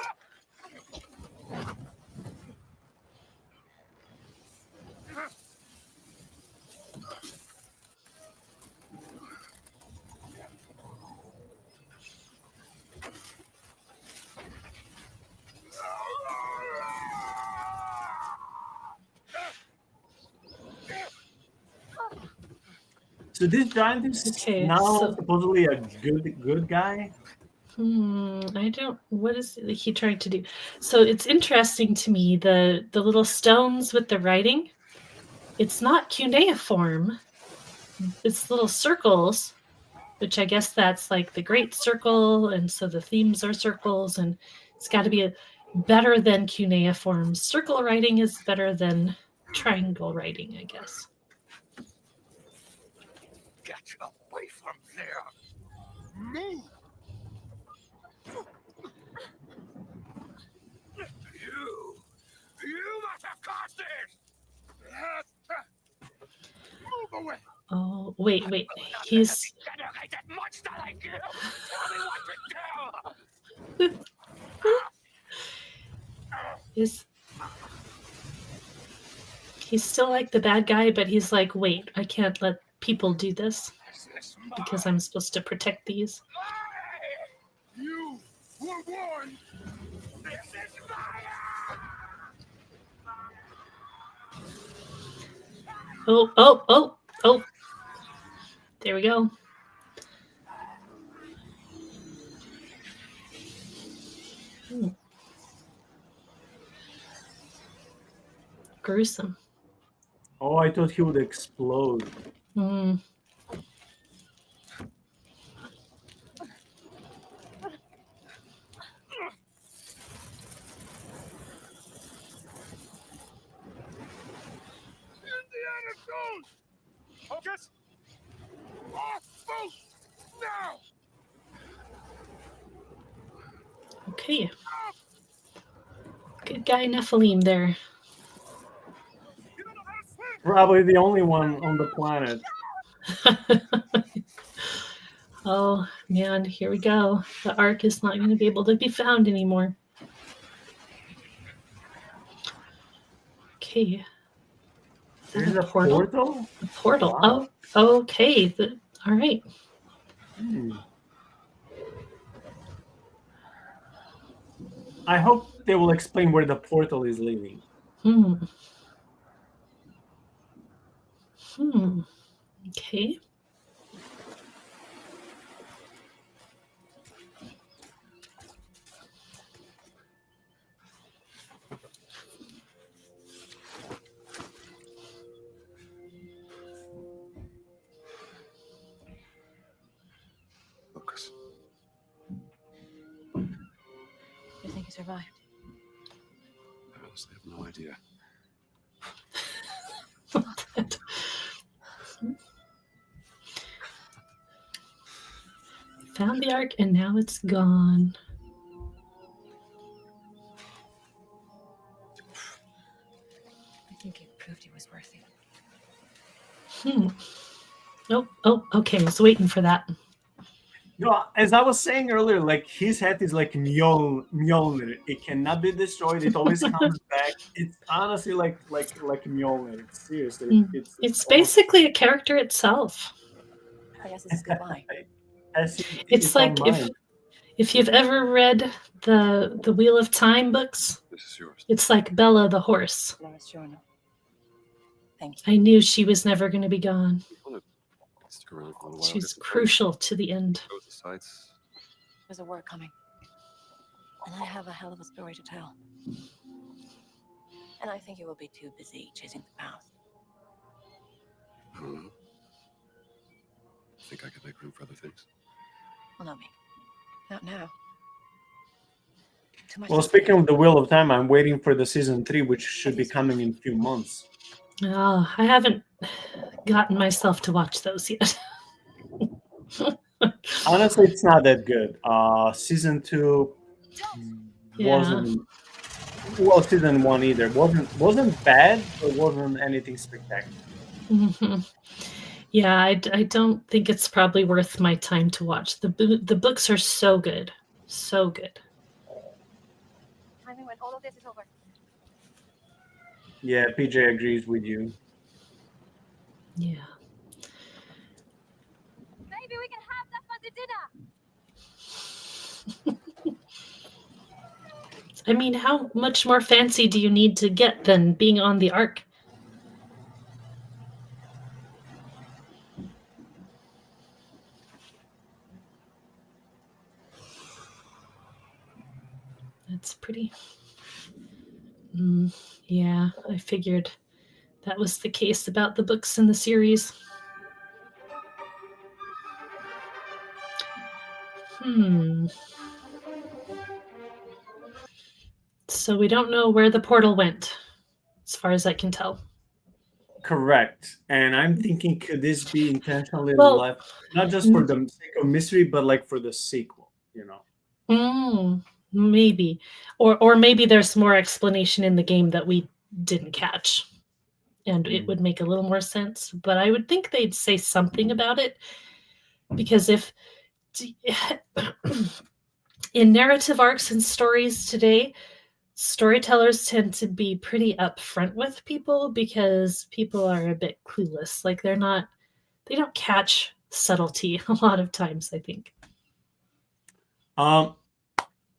A: So this giant is supposedly a good guy.
C: I don't. What is he trying to do? So it's interesting to me the little stones with the writing. It's not cuneiform. It's little circles, which I guess that's like the great circle, and so the themes are circles, and it's got to be better than cuneiform. Circle writing is better than triangle writing, I guess.
K: Get away from there! Move! You must have caused this! Move away!
C: Oh, wait. He's... He's still like the bad guy, but he's like, wait, I can't let people do this because I'm supposed to protect these.
K: You were warned! This is fire!
C: Oh. There we go. Gruesome.
A: Oh, I thought he would explode.
K: Focus! Off boat! Now!
C: Okay. Good guy Nephilim there.
A: Probably the only one on the planet.
C: Oh, man, here we go. The Ark is not going to be able to be found anymore. Okay.
A: Is it a portal?
C: A portal.
A: Wow.
C: Oh, okay. All right.
A: I hope they will explain where the portal is leading.
C: Okay.
F: Focus.
J: You think he survived?
F: I honestly have no idea.
C: Found the Ark and now it's gone.
J: I think he proved he was worthy.
C: Oh, okay. I was waiting for that.
A: No, as I was saying earlier, like his head is like Mjolnir. It cannot be destroyed. It always comes back. It's honestly like Mjolnir. Seriously,
C: it's basically a character itself.
J: I guess this is goodbye.
C: It's like if you've ever read the Wheel of Time books,
F: This is yours.
C: it's like Bella the horse.
J: Thank you.
C: I knew she was never going to be gone.
F: I want to stick around for a while.
C: She's crucial to the end.
F: Go with the sights.
J: There's a war coming. And I have a hell of a story to tell. And I think you will be too busy chasing the past.
F: I don't know. Think I could make room for other things?
J: Well, not me. Not now. Too much.
A: Well, speaking of the Wheel of Time, I'm waiting for the season 3, which should be coming in a few months.
C: Oh, I haven't gotten myself to watch those yet.
A: Honestly, it's not that good. Season 2 wasn't well, season 1 either wasn't bad, but wasn't anything spectacular.
C: Mm-hmm. Yeah, I don't think it's probably worth my time to watch. The books are so good, so good.
J: Timing when all of this is over.
A: Yeah, PJ agrees with you.
C: Yeah.
J: Maybe we can have that for the dinner.
C: I mean, how much more fancy do you need to get than being on the Ark? That's pretty. Yeah, I figured that was the case about the books in the series. So we don't know where the portal went, as far as I can tell.
A: Correct. And I'm thinking, could this be intentionally left, not just for the sake of mystery, but like for the sequel, you know?
C: Maybe. Or maybe there's more explanation in the game that we didn't catch. And it would make a little more sense. But I would think they'd say something about it. Because if in narrative arcs and stories today, storytellers tend to be pretty upfront with people because people are a bit clueless. Like they don't catch subtlety a lot of times, I think.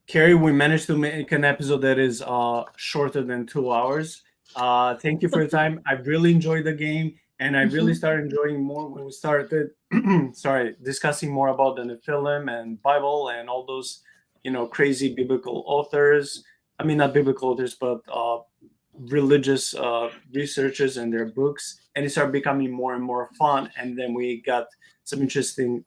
A: Carey, we managed to make an episode that is shorter than 2 hours. Thank you for your time. I really enjoyed the game, and I really started enjoying more when we started discussing more about the Nephilim and Bible and all those, crazy biblical authors. I mean, not biblical authors, but religious researchers and their books. And it started becoming more and more fun. And then we got some interesting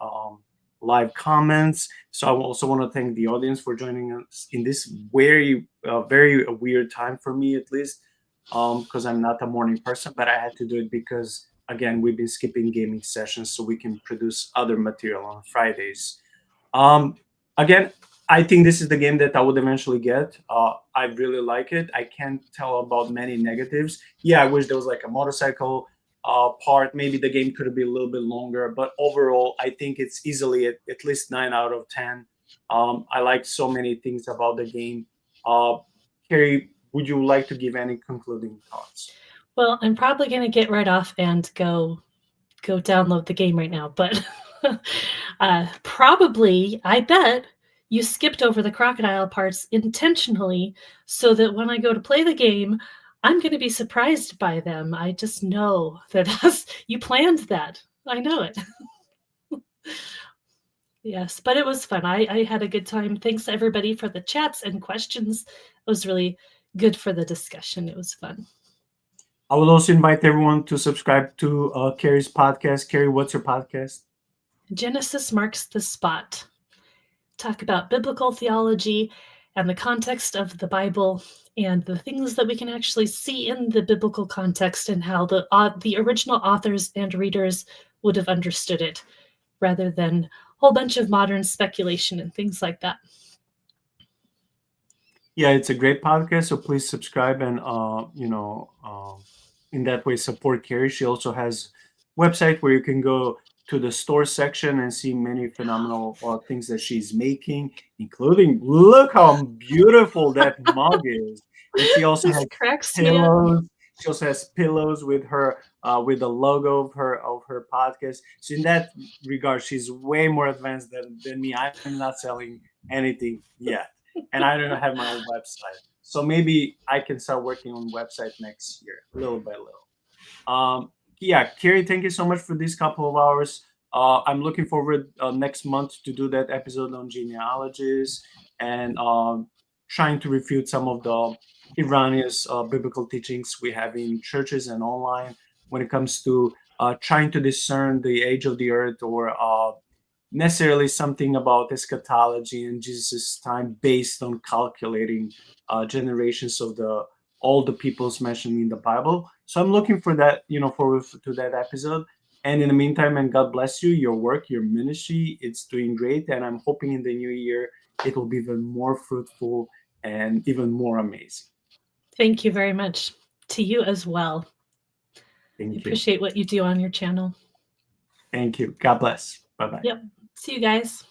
A: live comments. So I also want to thank the audience for joining us in this very weird time for me, at least, because I'm not a morning person, but I had to do it because, again, we've been skipping gaming sessions so we can produce other material on Fridays. Again, I think this is the game that I would eventually get. I really like it. I can't tell about many negatives. Yeah, I wish there was like a motorcycle part. Maybe the game could be a little bit longer, but overall, I think it's easily at least 9 out of 10. I like so many things about the game. Carey, would you like to give any concluding thoughts?
C: Well, I'm probably going to get right off and go download the game right now, but probably, I bet, you skipped over the crocodile parts intentionally so that when I go to play the game, I'm going to be surprised by them. I just know that you planned that. I know it. Yes, but it was fun. I had a good time. Thanks everybody for the chats and questions. It was really good for the discussion. It was fun.
A: I will also invite everyone to subscribe to Carey's podcast. Carey, what's your podcast?
C: Genesis Marks the Spot. Talk about biblical theology and the context of the Bible and the things that we can actually see in the biblical context and how the original authors and readers would have understood it, rather than a whole bunch of modern speculation and things like that.
A: Yeah, it's a great podcast, so please subscribe and in that way support Carey. She also has a website where you can go to the store section and see many phenomenal things that she's making, including, look how beautiful that mug is. And she also has pillows. She also has pillows with her with the logo of her podcast. So in that regard, she's way more advanced than me. I'm not selling anything yet, and I don't have my own website. So maybe I can start working on website next year, little by little. Yeah, Carey, thank you so much for this couple of hours. I'm looking forward next month to do that episode on genealogies and trying to refute some of the erroneous biblical teachings we have in churches and online when it comes to trying to discern the age of the earth or necessarily something about eschatology and Jesus' time based on calculating generations of all the peoples mentioned in the Bible. So I'm looking for that, forward to that episode. And in the meantime, and God bless you, your work, your ministry, it's doing great. And I'm hoping in the new year, it will be even more fruitful and even more amazing.
C: Thank you very much. To you as well.
A: Thank you.
C: Appreciate what you do on your channel.
A: Thank you. God bless. Bye-bye.
C: Yep. See you guys.